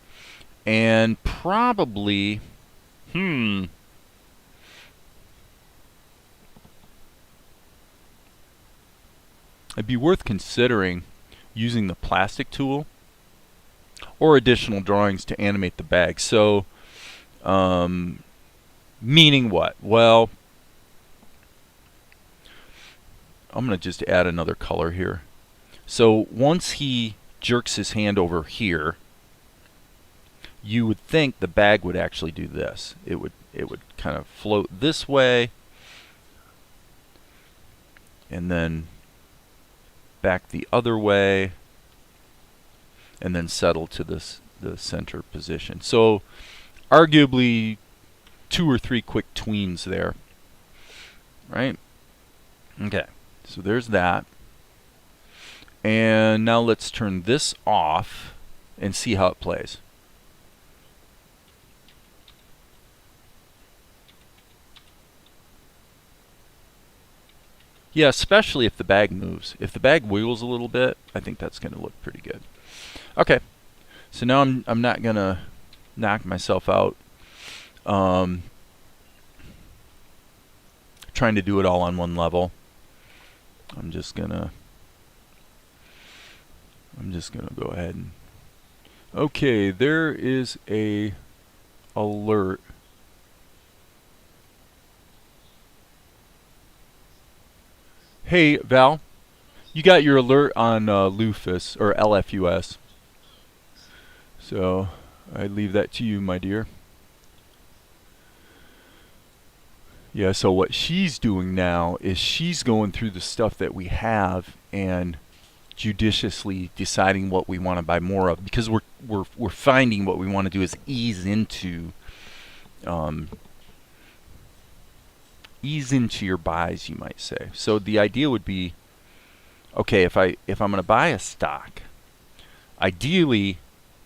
And probably, it'd be worth considering using the plastic tool or additional drawings to animate the bag. So, meaning what? Well, I'm going to just add another color here. So once he jerks his hand over here, you would think the bag would actually do this. It would kind of float this way and then back the other way and then settle to the center position. So arguably 2 or 3 quick tweens there, right? Okay, so there's that. And now let's turn this off and see how it plays. Yeah, especially if the bag moves. If the bag wiggles a little bit, I think that's going to look pretty good. Okay, so now I'm not going to knock myself out trying to do it all on one level. I'm just gonna go ahead and okay, there is a alert. Hey Val, you got your alert on Lufus or LFUS. So I leave that to you, my dear. Yeah, so what she's doing now is she's going through the stuff that we have and judiciously deciding what we want to buy more of, because we're finding what we want to do is ease into your buys, you might say. So the idea would be, okay, if I'm going to buy a stock, ideally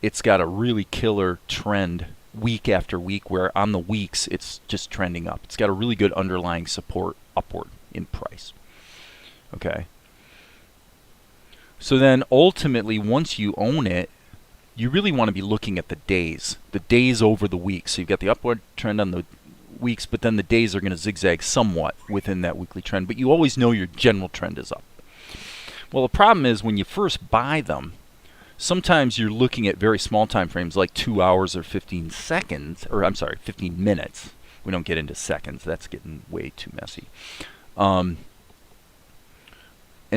it's got a really killer trend week after week, where on the weeks it's just trending up. It's got a really good underlying support upward in price. Okay. So then ultimately, once you own it, you really want to be looking at the days over the weeks. So you've got the upward trend on the weeks, but then the days are going to zigzag somewhat within that weekly trend, but you always know your general trend is up. Well, the problem is when you first buy them, sometimes you're looking at very small time frames like 2 hours or 15 seconds, or I'm sorry, 15 minutes. We don't get into seconds. That's getting way too messy. And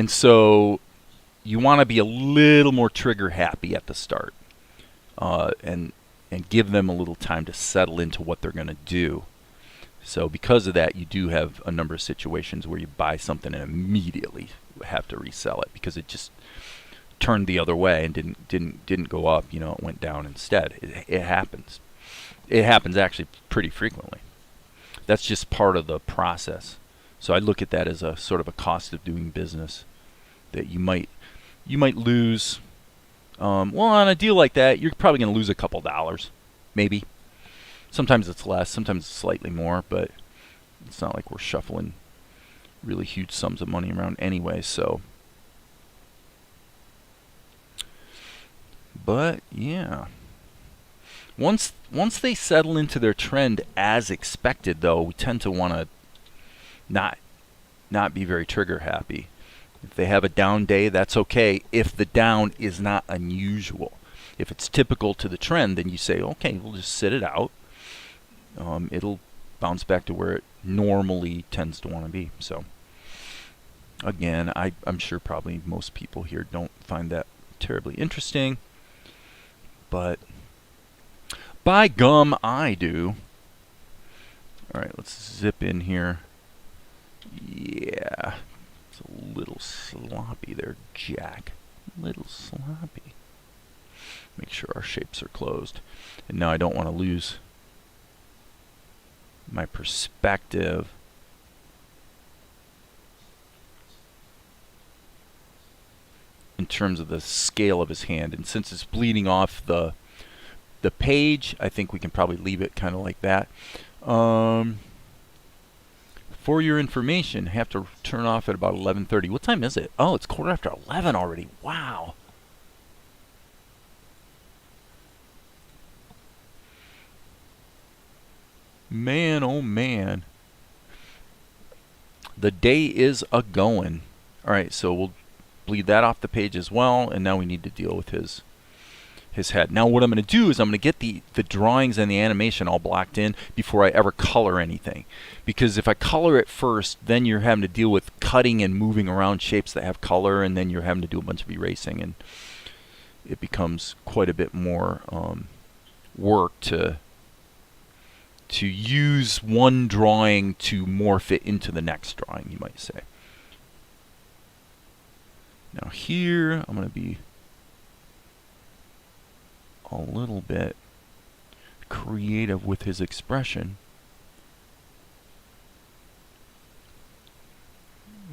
so you want to be a little more trigger happy at the start, and give them a little time to settle into what they're going to do. So because of that, you do have a number of situations where you buy something and immediately have to resell it because it just turned the other way and didn't go up. You know, it went down instead. It happens. It happens actually pretty frequently. That's just part of the process. So I look at that as a sort of a cost of doing business that you might lose. Well, on a deal like that, you're probably going to lose a couple dollars, maybe. Sometimes it's less, sometimes it's slightly more, but it's not like we're shuffling really huge sums of money around anyway. So, but yeah, once they settle into their trend as expected, though, we tend to want to not be very trigger happy. If they have a down day, that's okay if the down is not unusual. If it's typical to the trend, then you say, okay, we'll just sit it out. It'll bounce back to where it normally tends to want to be. So, again, I'm sure probably most people here don't find that terribly interesting, but by gum, I do. All right, let's zip in here. Yeah. It's a little sloppy there, Jack. A little sloppy. Make sure our shapes are closed. And now I don't want to lose my perspective. In terms of the scale of his hand. And since it's bleeding off the page, I think we can probably leave it kind of like that. For your information, have to turn off at about 11:30. What time is it? Oh, it's 11:15 already. Wow. Man, oh man. The day is a-going. All right, so we'll bleed that off the page as well, and now we need to deal with his head. Now what I'm going to do is I'm going to get the drawings and the animation all blocked in before I ever color anything. Because if I color it first, then you're having to deal with cutting and moving around shapes that have color, and then you're having to do a bunch of erasing, and it becomes quite a bit more work to use one drawing to morph it into the next drawing, you might say. Now here, I'm going to be a little bit creative with his expression.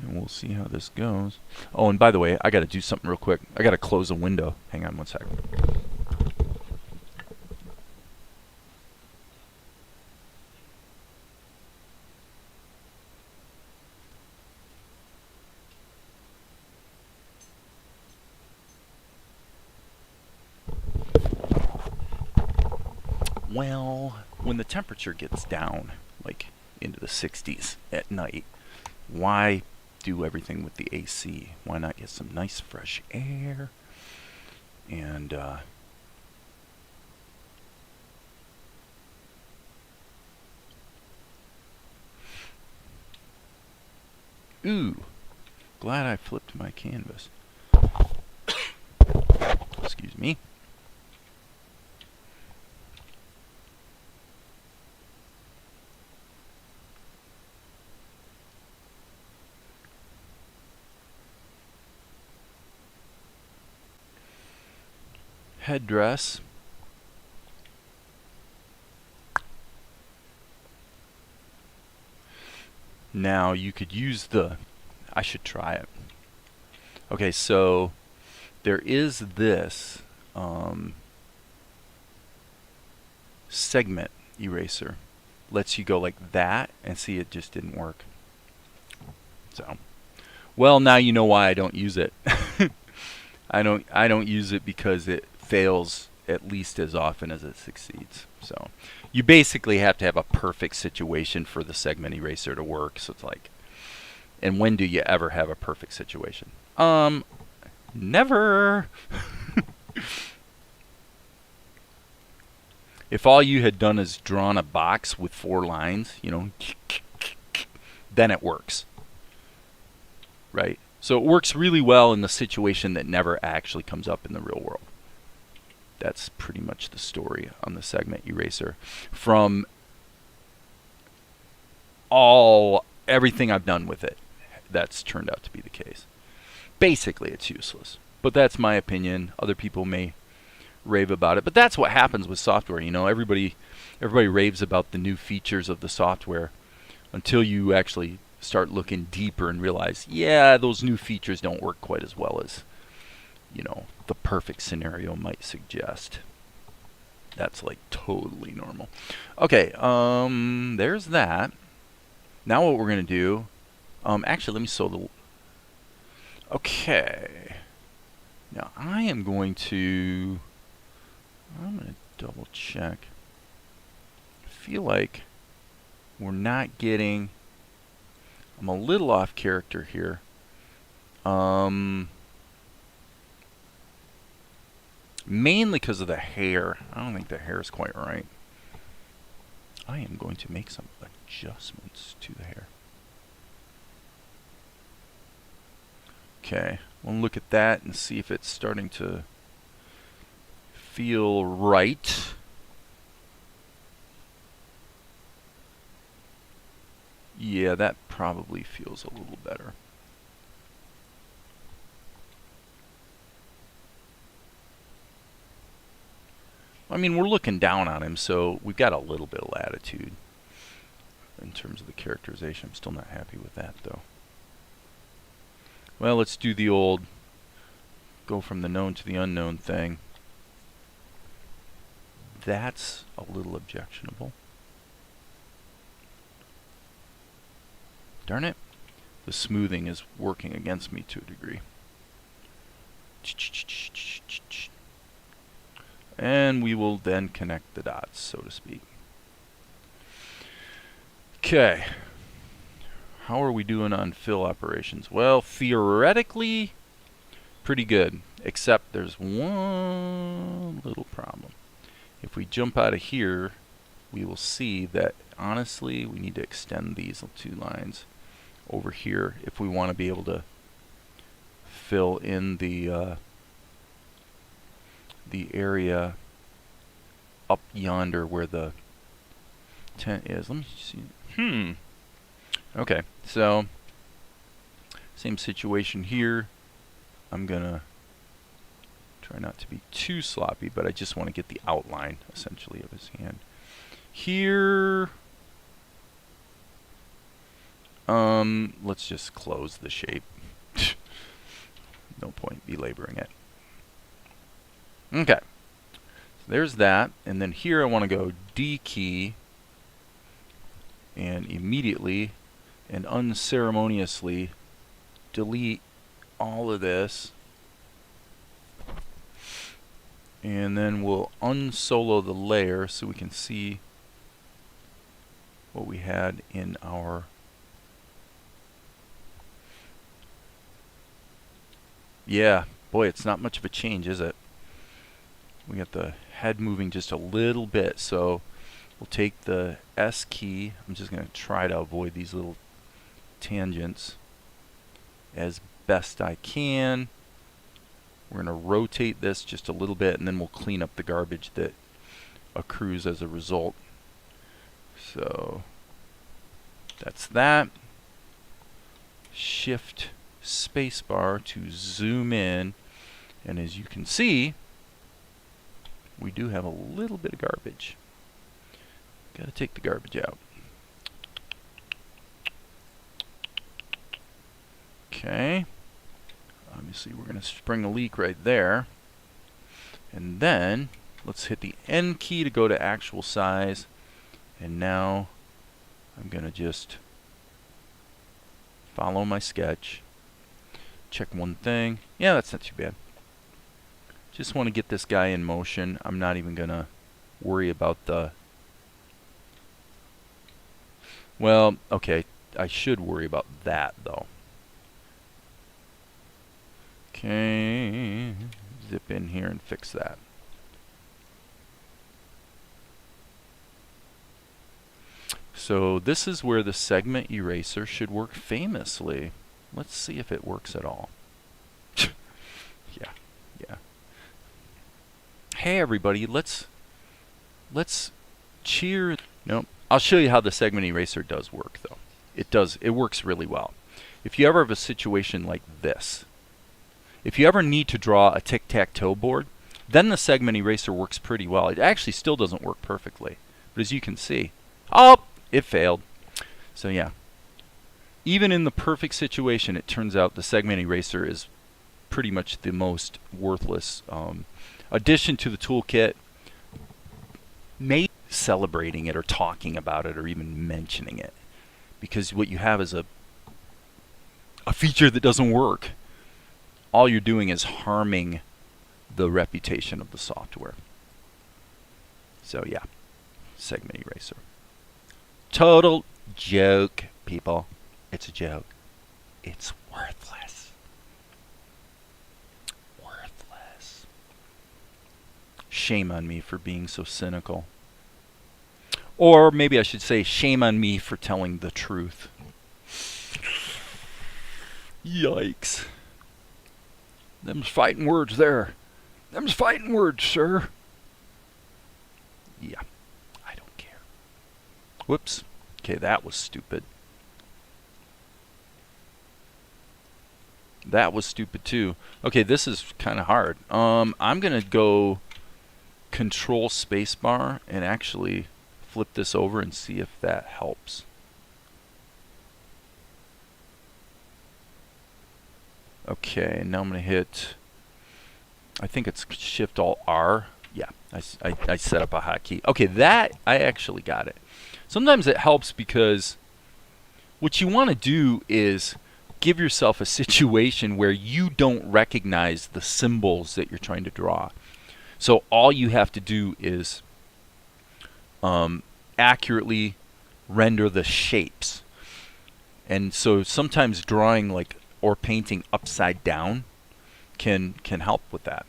And we'll see how this goes. Oh, and by the way, I got to do something real quick. I got to close a window. Hang on one second. Well, when the temperature gets down, like into the 60s at night, why do everything with the AC? Why not get some nice fresh air? And ooh, glad I flipped my canvas. Excuse me. Headdress. Now you could use I should try it. Okay, so there is this segment eraser. Lets you go like that, and see, it just didn't work. So, well, now you know why I don't use it. I don't use it because it fails at least as often as it succeeds. So you basically have to have a perfect situation for the segment eraser to work. So it's like, and when do you ever have a perfect situation? Never. If all you had done is drawn a box with 4 lines, you know, then it works, right? So it works really well in the situation that never actually comes up in the real world. That's pretty much the story on the segment eraser. From everything I've done with it, that's turned out to be the case. Basically, it's useless. But that's my opinion. Other people may rave about it. But that's what happens with software. You know, everybody raves about the new features of the software until you actually start looking deeper and realize, yeah, those new features don't work quite as well as, you know, the perfect scenario might suggest. That's like totally normal. Okay, there's that. Now what we're going to do, actually let me sew the, okay. Now I'm going to double check. I feel like we're not getting, I'm a little off character here. Mainly because of the hair. I don't think the hair is quite right. I am going to make some adjustments to the hair. Okay, we'll look at that and see if it's starting to feel right. Yeah, that probably feels a little better. I mean, we're looking down on him, so we've got a little bit of latitude in terms of the characterization. I'm still not happy with that, though. Well, let's do the old go from the known to the unknown thing. That's a little objectionable. Darn it. The smoothing is working against me to a degree. And we will then connect the dots, so to speak. Okay. How are we doing on fill operations? Well, theoretically, pretty good. Except there's one little problem. If we jump out of here, we will see that, honestly, we need to extend these 2 lines over here if we want to be able to fill in the area up yonder where the tent is. Let me see. Okay, so same situation here. I'm gonna try not to be too sloppy, but I just want to get the outline essentially of his hand. Here, let's just close the shape. No point belaboring it. Okay, so there's that, and then here I want to go D key and immediately and unceremoniously delete all of this, and then we'll unsolo the layer so we can see what we had in our boy, it's not much of a change, is it? We got the head moving just a little bit, so we'll take the S key. I'm just going to try to avoid these little tangents as best I can. We're going to rotate this just a little bit, and then we'll clean up the garbage that accrues as a result. So that's that. Shift spacebar to zoom in, and as you can see, we do have a little bit of garbage. Got to take the garbage out. Okay. Obviously, we're going to spring a leak right there. And then, let's hit the N key to go to actual size. And now, I'm going to just follow my sketch. Check one thing. Yeah, that's not too bad. Just want to get this guy in motion. I'm not even going to worry about the... Well, okay, I should worry about that, though. Okay, zip in here and fix that. So this is where the segment eraser should work famously. Let's see if it works at all. Yeah. Hey everybody, let's cheer. Nope. I'll show you how the segment eraser does work though. It works really well. If you ever have a situation like this, if you ever need to draw a tic-tac-toe board, then the segment eraser works pretty well. It actually still doesn't work perfectly, but as you can see, oh, it failed. So yeah, even in the perfect situation, it turns out the segment eraser is pretty much the most worthless addition to the toolkit. Maybe celebrating it or talking about it or even mentioning it, because what you have is a feature that doesn't work. All you're doing is harming the reputation of the software. So yeah, segment eraser. Total joke, people. It's a joke. It's worthless. Worthless. Shame on me for being so cynical. Or maybe I should say shame on me for telling the truth. Yikes. Them's fighting words there. Them's fighting words, sir. Yeah, I don't care. Whoops. Okay, that was stupid. That was stupid too. Okay, this is kind of hard. I'm going to go Control Spacebar and actually flip this over and see if that helps. Okay, now I'm going to hit, I think it's Shift Alt R. Yeah, I set up a hotkey. Okay, that, I actually got it. Sometimes it helps because what you want to do is give yourself a situation where you don't recognize the symbols that you're trying to draw. So all you have to do is accurately render the shapes. And so sometimes drawing like or painting upside down can help with that.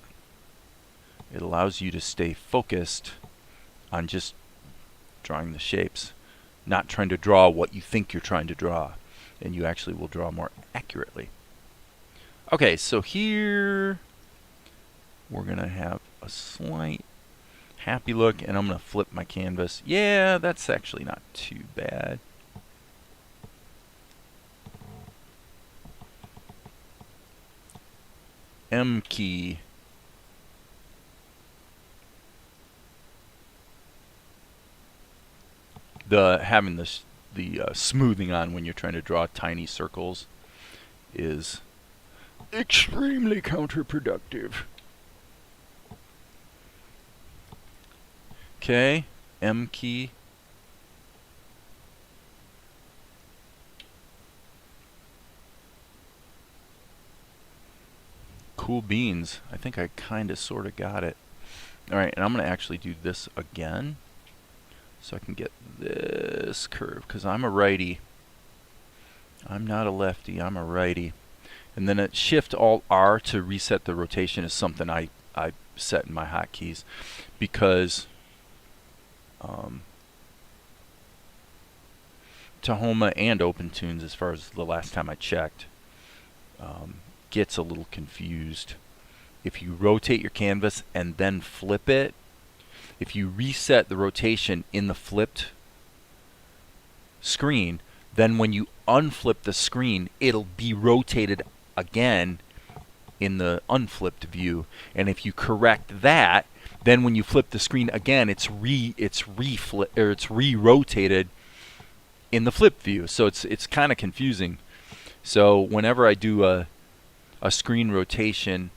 It allows you to stay focused on just drawing the shapes, not trying to draw what you think you're trying to draw, and you actually will draw more accurately. Okay, so here we're gonna have a slight happy look, and I'm gonna flip my canvas. Yeah, that's actually not too bad. M key. Having the smoothing on when you're trying to draw tiny circles is extremely counterproductive. Okay, M key. Cool beans. I think I kind of sort of got it. Alright, and I'm going to actually do this again so I can get this curve, because I'm a righty. I'm not a lefty, I'm a righty. And then at Shift Alt R to reset the rotation is something I set in my hotkeys, because Tahoma and OpenToonz, as far as the last time I checked, gets a little confused. If you rotate your canvas and then flip it, if you reset the rotation in the flipped screen, then when you unflip the screen, it'll be rotated again in the unflipped view. And if you correct that, then when you flip the screen again, it's re-rotated in the flip view. So it's kind of confusing. So whenever I do a screen rotation,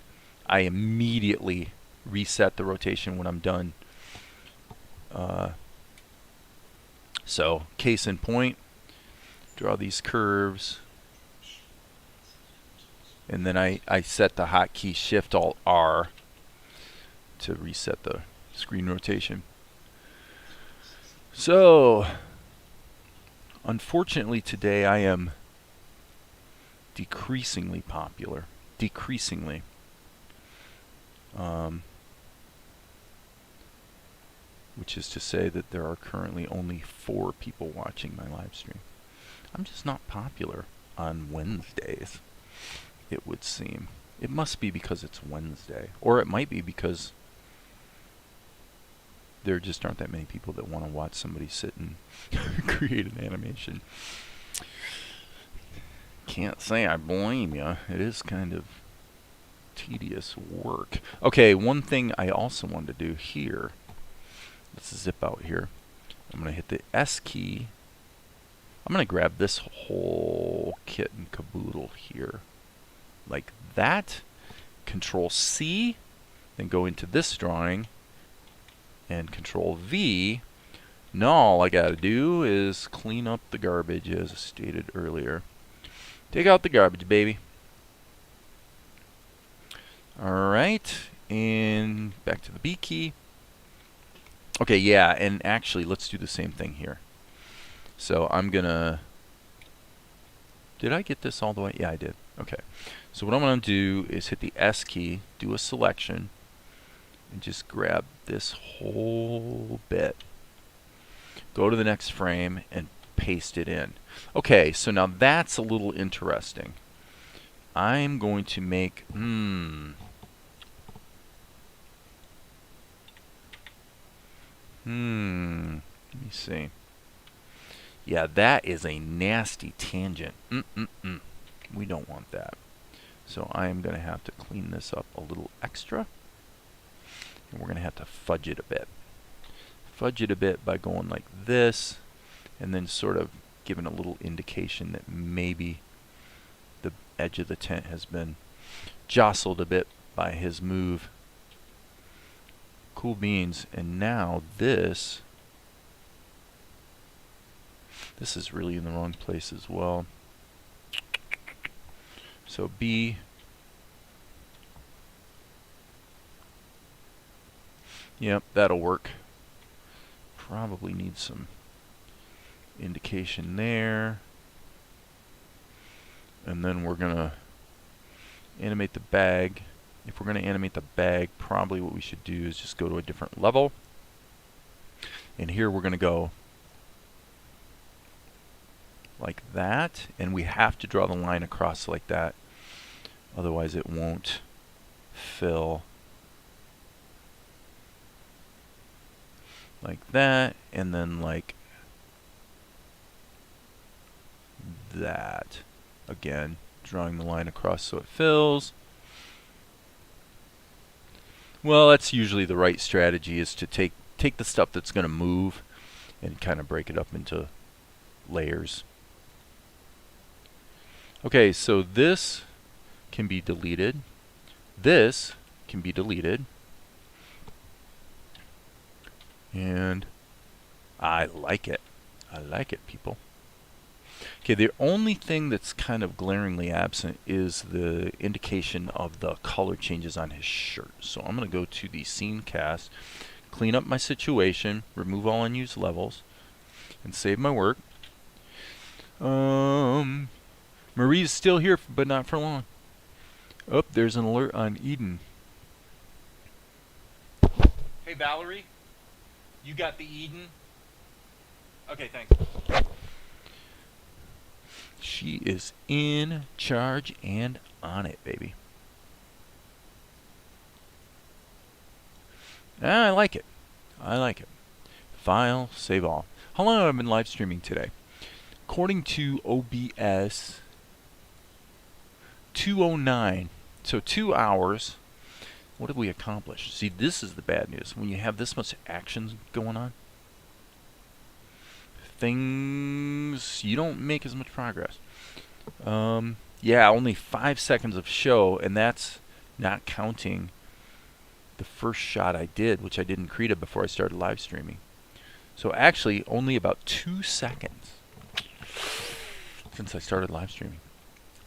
I immediately reset the rotation when I'm done. So case in point, draw these curves, and then I set the hotkey Shift Alt R to reset the screen rotation. So unfortunately today I am decreasingly popular. which is to say that there are currently only 4 people watching my live stream. I'm just not popular on Wednesdays, it would seem. It must be because it's Wednesday, or it might be because there just aren't that many people that want to watch somebody sit and create an animation. Can't say I blame you. It is kind of tedious work. Okay, one thing I also wanted to do here, let's zip out here. I'm going to hit the S key. I'm going to grab this whole kit and caboodle here, like that. Control C, then go into this drawing, and Control V. Now all I got to do is clean up the garbage, as stated earlier. Take out the garbage, baby. Alright, and back to the B key. Okay, yeah, and actually, let's do the same thing here. So I'm gonna... Did I get this all the way? Yeah, I did. Okay. So what I'm going to do is hit the S key, do a selection, and just grab this whole bit. Go to the next frame and paste it in. Okay, so now that's a little interesting. I'm going to make... Let me see. Yeah, that is a nasty tangent. We don't want that. So I am going to have to clean this up a little extra. And we're going to have to fudge it a bit. Fudge it a bit by going like this, and then sort of giving a little indication that maybe the edge of the tent has been jostled a bit by his move. Cool beans. And now this is really in the wrong place as well. So B, yep, that'll work. Probably need some indication there. And then we're gonna animate the bag. If we're gonna animate the bag, probably what we should do is just go to a different level. And here we're gonna go like that, and we have to draw the line across like that, otherwise it won't fill. Like that, and then like that. Again, drawing the line across so it fills. Well, that's usually the right strategy, is to take the stuff that's going to move and kind of break it up into layers. Okay, so this can be deleted. This can be deleted. And I like it. I like it, people. Okay, the only thing that's kind of glaringly absent is the indication of the color changes on his shirt. So I'm going to go to the scene cast, clean up my situation, remove all unused levels, and save my work. Marie's still here, but not for long. Oh, there's an alert on Eden. Hey, Valerie, you got the Eden? Okay, thanks. She is in charge and on it, baby. I like it. I like it. File, save all. How long have I been live streaming today? According to OBS, 2:09. So 2 hours. What have we accomplished? See, this is the bad news. When you have this much action going on, you don't make as much progress. Yeah, only 5 seconds of show, and that's not counting the first shot I did, which I did in Krita before I started live streaming. So actually, only about 2 seconds since I started live streaming.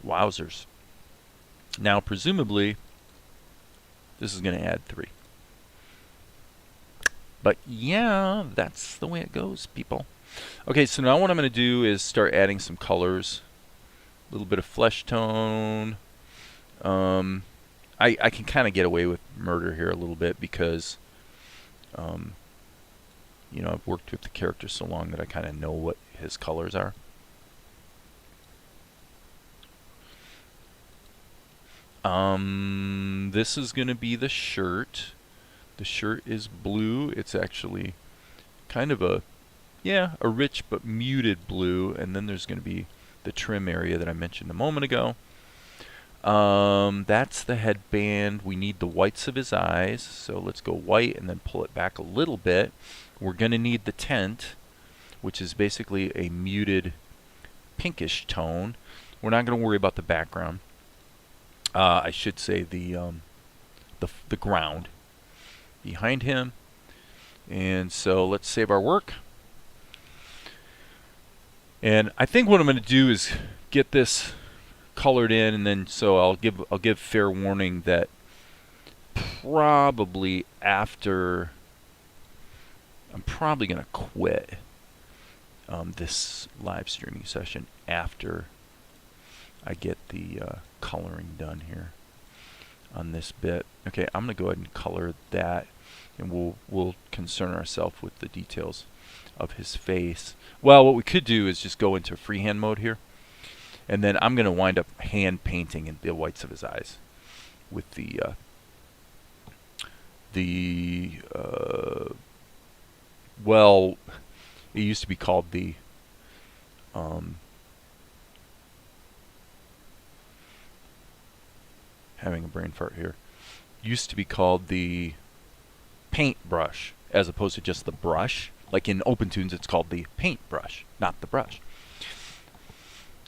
Wowzers. Now, presumably, this is going to add 3. But yeah, that's the way it goes, people. Okay, so now what I'm going to do is start adding some colors. A little bit of flesh tone. I can kind of get away with murder here a little bit because You know, I've worked with the character so long that I kind of know what his colors are. This is going to be the shirt. The shirt is blue. It's actually kind of a, yeah, a rich but muted blue. And then there's going to be the trim area that I mentioned a moment ago. That's the headband. We need the whites of his eyes. So let's go white and then pull it back a little bit. We're going to need the tint, which is basically a muted pinkish tone. We're not going to worry about the background. I should say the ground behind him. And so let's save our work. And I think what I'm going to do is get this colored in, and then so I'll give fair warning that probably after I'm probably going to quit this live streaming session after I get the coloring done here on this bit. Okay, I'm going to go ahead and color that, and we'll concern ourselves with the details of his face. Well, what we could do is just go into freehand mode here, and then I'm going to wind up hand painting in the whites of his eyes with well, it used to be called the having a brain fart here. Used to be called the paintbrush as opposed to just the brush. Like in OpenToonz, it's called the paintbrush, not the brush.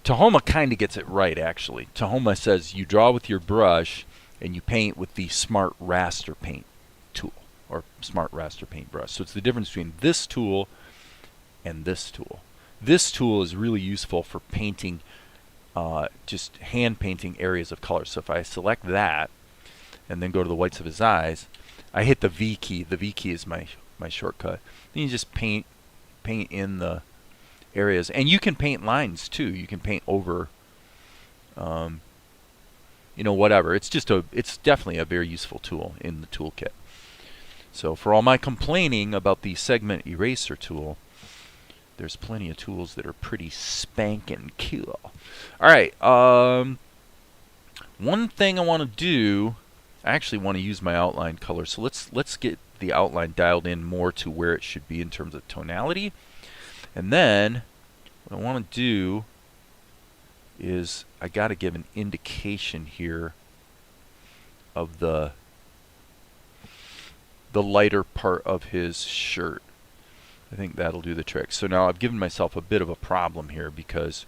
Tahoma kind of gets it right, actually. Tahoma says you draw with your brush and you paint with the Smart Raster Paint tool, or Smart Raster Paintbrush. So it's the difference between this tool and this tool. This tool is really useful for painting, just hand painting areas of color. So if I select that and then go to the whites of his eyes, I hit the V key. The V key is my shortcut. Then you just paint in the areas, and you can paint lines too. You can paint over, you know, whatever. It's definitely a very useful tool in the toolkit. So for all my complaining about the segment eraser tool, there's plenty of tools that are pretty spankin' cool. All right. One thing I want to do, I actually want to use my outline color. So let's get the outline dialed in more to where it should be in terms of tonality. And then what I want to do is I got to give an indication here of the lighter part of his shirt. I think that'll do the trick. So now I've given myself a bit of a problem here because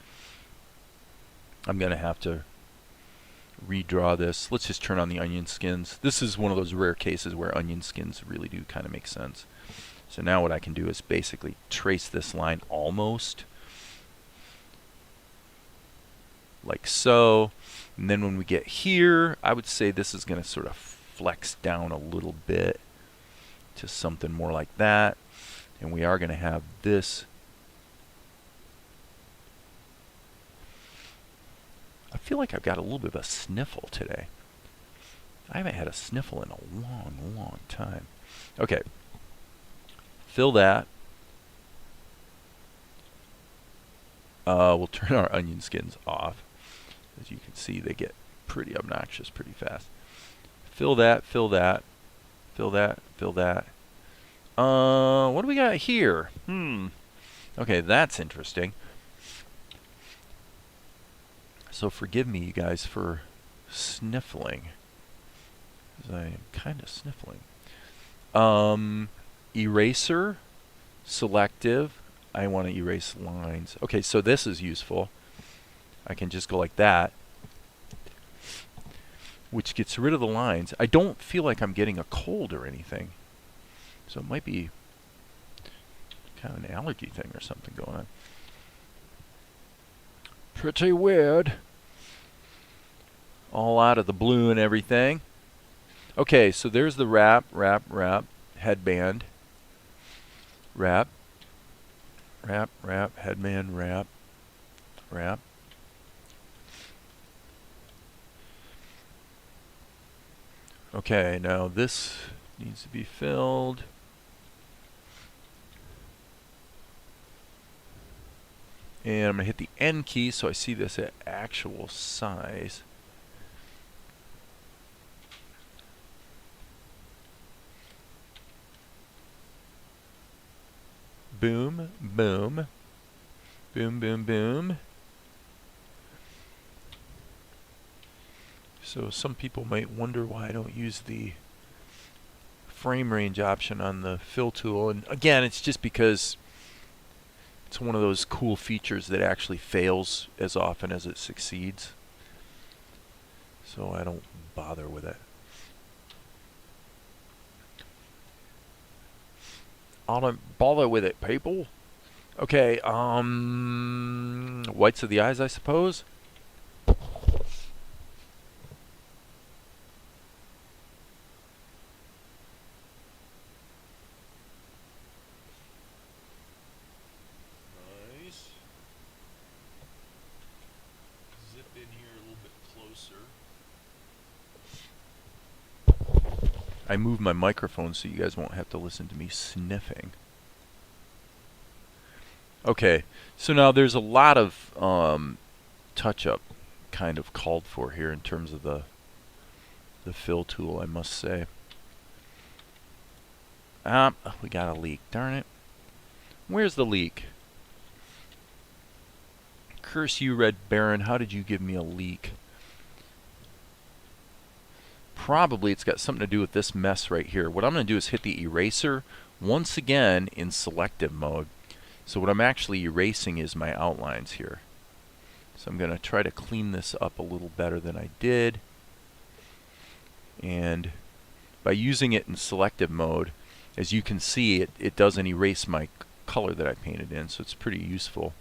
I'm going to have to redraw this. Let's just turn on the onion skins. This is one of those rare cases where onion skins really do kind of make sense. So now what I can do is basically trace this line almost like so. And then when we get here, I would say this is going to sort of flex down a little bit to something more like that. And we are going to have this. I feel like I've got a little bit of a sniffle today. I haven't had a sniffle in a long, long time. Okay. Fill that. We'll turn our onion skins off. As you can see, they get pretty obnoxious pretty fast. Fill that, fill that, fill that, fill that. What do we got here? Okay, that's interesting. So forgive me, you guys, for sniffling, because I am kind of sniffling. Eraser, selective. I want to erase lines. Okay, so this is useful. I can just go like that, which gets rid of the lines. I don't feel like I'm getting a cold or anything. So it might be kind of an allergy thing or something going on. Pretty weird. All out of the blue and everything. Okay, so there's the wrap, headband. Wrap, headband, wrap. Okay, now this needs to be filled. And I'm going to hit the N key so I see this at actual size. Boom, boom, boom, boom, boom. So some people might wonder why I don't use the frame range option on the fill tool. And again, it's just because it's one of those cool features that actually fails as often as it succeeds. So I don't bother with it. I don't bother with it, people. Okay, whites of the eyes, I suppose. Nice. Zip in here a little bit closer. I moved my microphone so you guys won't have to listen to me sniffing. Okay, so now there's a lot of touch-up kind of called for here in terms of the fill tool, I must say. We got a leak, darn it. Where's the leak? Curse you, Red Baron, how did you give me a leak? Probably it's got something to do with this mess right here. What I'm going to do is hit the eraser once again in selective mode. So what I'm actually erasing is my outlines here. So I'm going to try to clean this up a little better than I did. And by using it in selective mode, as you can see, it doesn't erase my color that I painted in. So it's pretty useful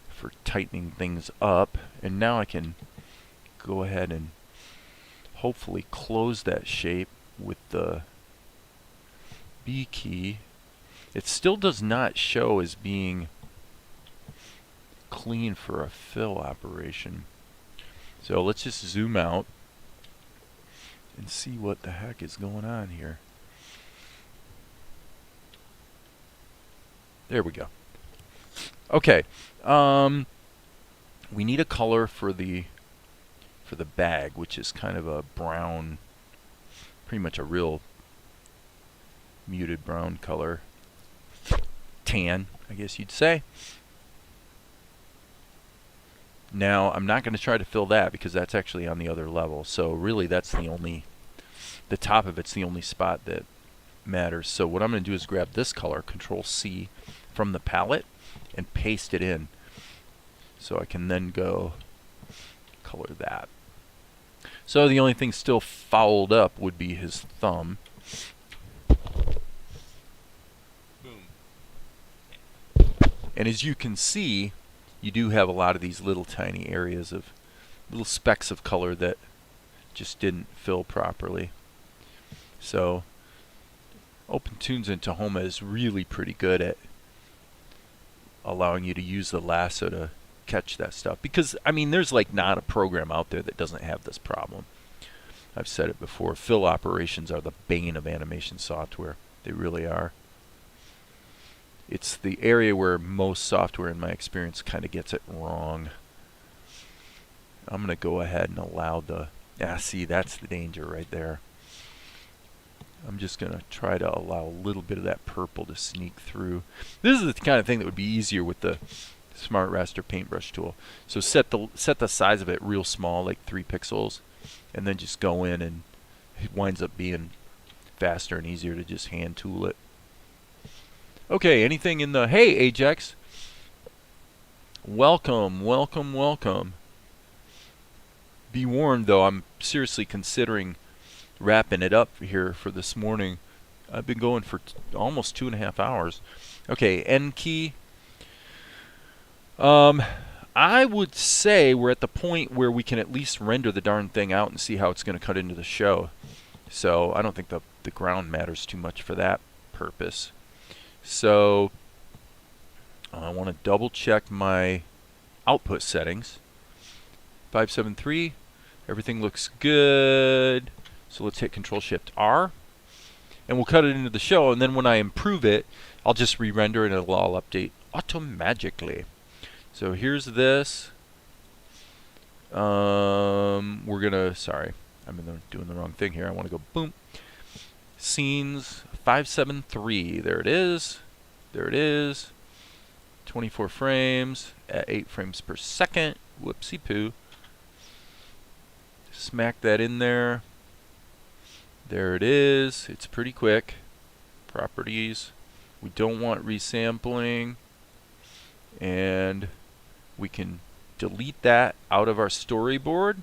for tightening things up. And now I can go ahead and hopefully close that shape with the B key. It still does not show as being clean for a fill operation. So let's just zoom out and see what the heck is going on here. There we go. Okay, we need a color for the bag, which is kind of a brown, pretty much a real muted brown color. Tan, I guess you'd say. Now, I'm not going to try to fill that because that's actually on the other level. So really, that's the top of it's the only spot that matters. So what I'm going to do is grab this color, Control C, from the palette and paste it in. So I can then go color that. So the only thing still fouled up would be his thumb. Boom. And as you can see, you do have a lot of these little tiny areas of little specks of color that just didn't fill properly. So OpenToonz and Tahoma is really pretty good at allowing you to use the lasso to catch that stuff, because I mean there's like not a program out there that doesn't have this problem. I've said it before, fill operations are the bane of animation software. They really are. It's the area where most software in my experience kind of gets it wrong. I'm going to go ahead and allow the, see, that's the danger right there. I'm just going to try to allow a little bit of that purple to sneak through. This is the kind of thing that would be easier with the Smart Raster paintbrush tool. So set the size of it real small, like 3 pixels, and then just go in, and it winds up being faster and easier to just hand tool it. Okay, anything in the, hey Ajax, welcome, welcome, welcome. Be warned though, I'm seriously considering wrapping it up here for this morning. I've been going for almost 2.5 hours. Okay, N key. I would say we're at the point where we can at least render the darn thing out and see how it's going to cut into the show. So I don't think the ground matters too much for that purpose. So I want to double check my output settings. 573, everything looks good. So let's hit Control Shift R. and we'll cut it into the show, and then when I improve it, I'll just re-render and it'll all update automatically. So here's this. We're gonna, sorry, I'm doing the wrong thing here. I want to go boom. Scenes 573. There it is. There it is. 24 frames at 8 frames per second. Whoopsie poo. Smack that in there. There it is. It's pretty quick. Properties. We don't want resampling. And we can delete that out of our storyboard.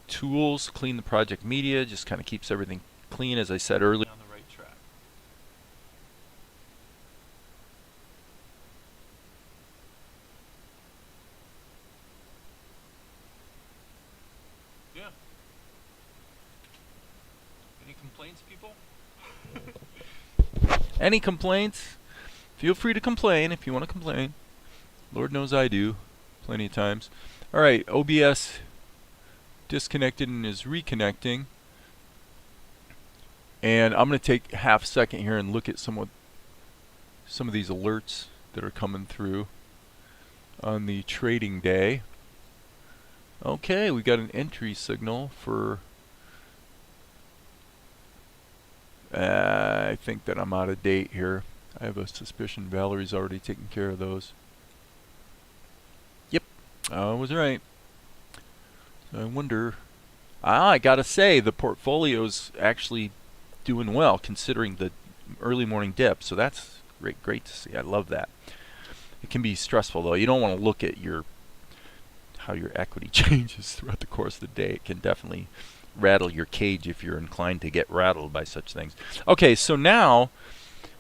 Tools, clean the project media. Just kind of keeps everything clean, as I said earlier. On the right track. Yeah. Any complaints, people? Any complaints? Feel free to complain if you want to complain. Lord knows I do. Plenty of times. Alright, OBS disconnected and is reconnecting. And I'm going to take half a second here and look at some of these alerts that are coming through on the trading day. Okay, we got an entry signal for... I think that I'm out of date here. I have a suspicion Valerie's already taken care of those. Yep, I was right. So I wonder... I gotta say, the portfolio's actually doing well considering the early morning dip, so that's great to see. I love that. It can be stressful though. You don't want to look at how your equity changes throughout the course of the day. It can definitely rattle your cage if you're inclined to get rattled by such things. Okay, so now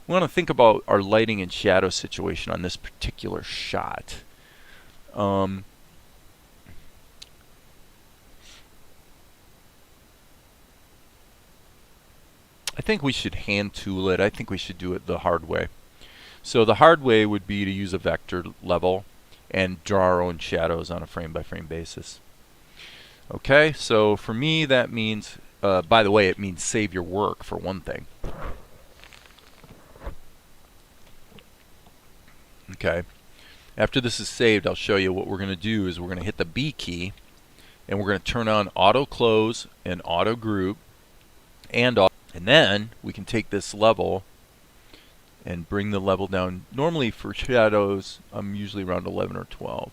we want to think about our lighting and shadow situation on this particular shot. I think we should hand tool it. I think we should do it the hard way. So the hard way would be to use a vector level and draw our own shadows on a frame-by-frame basis. Okay, so for me that means, by the way, it means save your work for one thing. Okay, after this is saved, I'll show you what we're going to do is we're going to hit the B key and we're going to turn on auto close and auto group and then we can take this level and bring the level down. Normally for shadows, I'm usually around 11 or 12.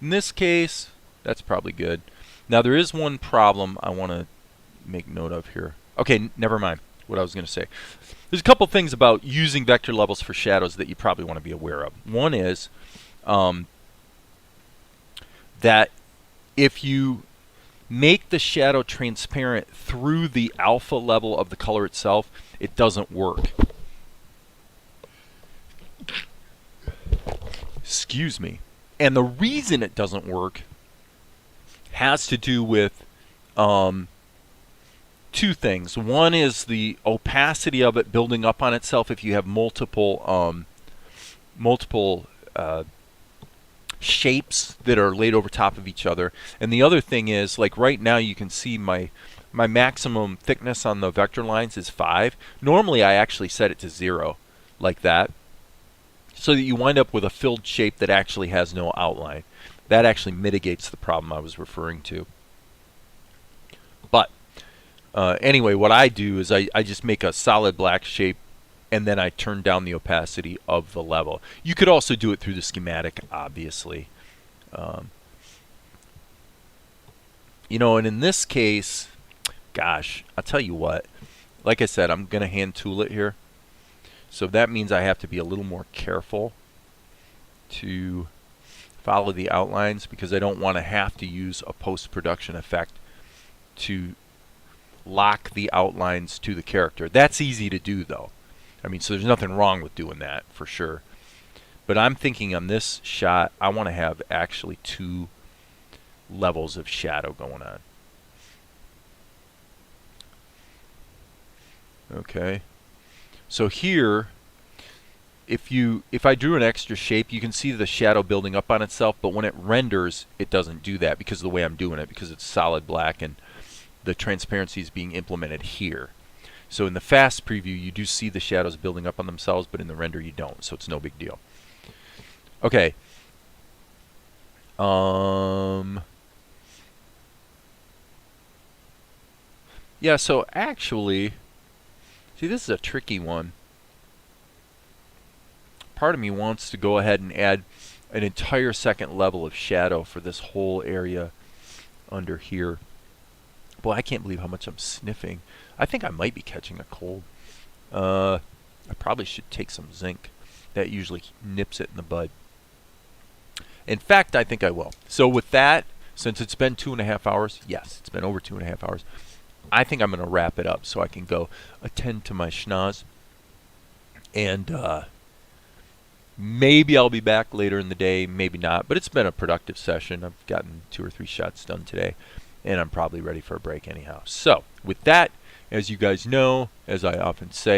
In this case, that's probably good. Now there is one problem I want to make note of here. Okay, never mind what I was going to say. There's a couple things about using vector levels for shadows that you probably want to be aware of. One is that if you make the shadow transparent through the alpha level of the color itself, it doesn't work. Excuse me. And the reason it doesn't work has to do with two things. One is the opacity of it building up on itself if you have multiple shapes that are laid over top of each other. And the other thing is, like right now you can see my maximum thickness on the vector lines is 5. Normally I actually set it to 0 like that, so that you wind up with a filled shape that actually has no outline. That actually mitigates the problem I was referring to. But anyway, what I do is I just make a solid black shape and then I turn down the opacity of the level. You could also do it through the schematic, obviously. You know, and in this case, gosh, I'll tell you what. Like I said, I'm going to hand tool it here. So that means I have to be a little more careful to follow the outlines because I don't want to have to use a post-production effect to lock the outlines to the character. That's easy to do though. I mean, so there's nothing wrong with doing that for sure. But I'm thinking on this shot, I want to have actually 2 levels of shadow going on. Okay. So here, if I drew an extra shape, you can see the shadow building up on itself, but when it renders, it doesn't do that because of the way I'm doing it, because it's solid black and the transparency is being implemented here. So in the fast preview, you do see the shadows building up on themselves, but in the render you don't, so it's no big deal. Okay. Yeah, so actually, see, this is a tricky one. Part of me wants to go ahead and add an entire second level of shadow for this whole area under here. Boy, I can't believe how much I'm sniffing. I think I might be catching a cold. I probably should take some zinc. That usually nips it in the bud. In fact, I think I will. So with that, since it's been 2.5 hours, yes, it's been over 2.5 hours, I think I'm going to wrap it up so I can go attend to my schnoz. And maybe I'll be back later in the day, maybe not. But it's been a productive session. I've gotten 2 or 3 shots done today. And I'm probably ready for a break anyhow. So with that, as you guys know, as I often say,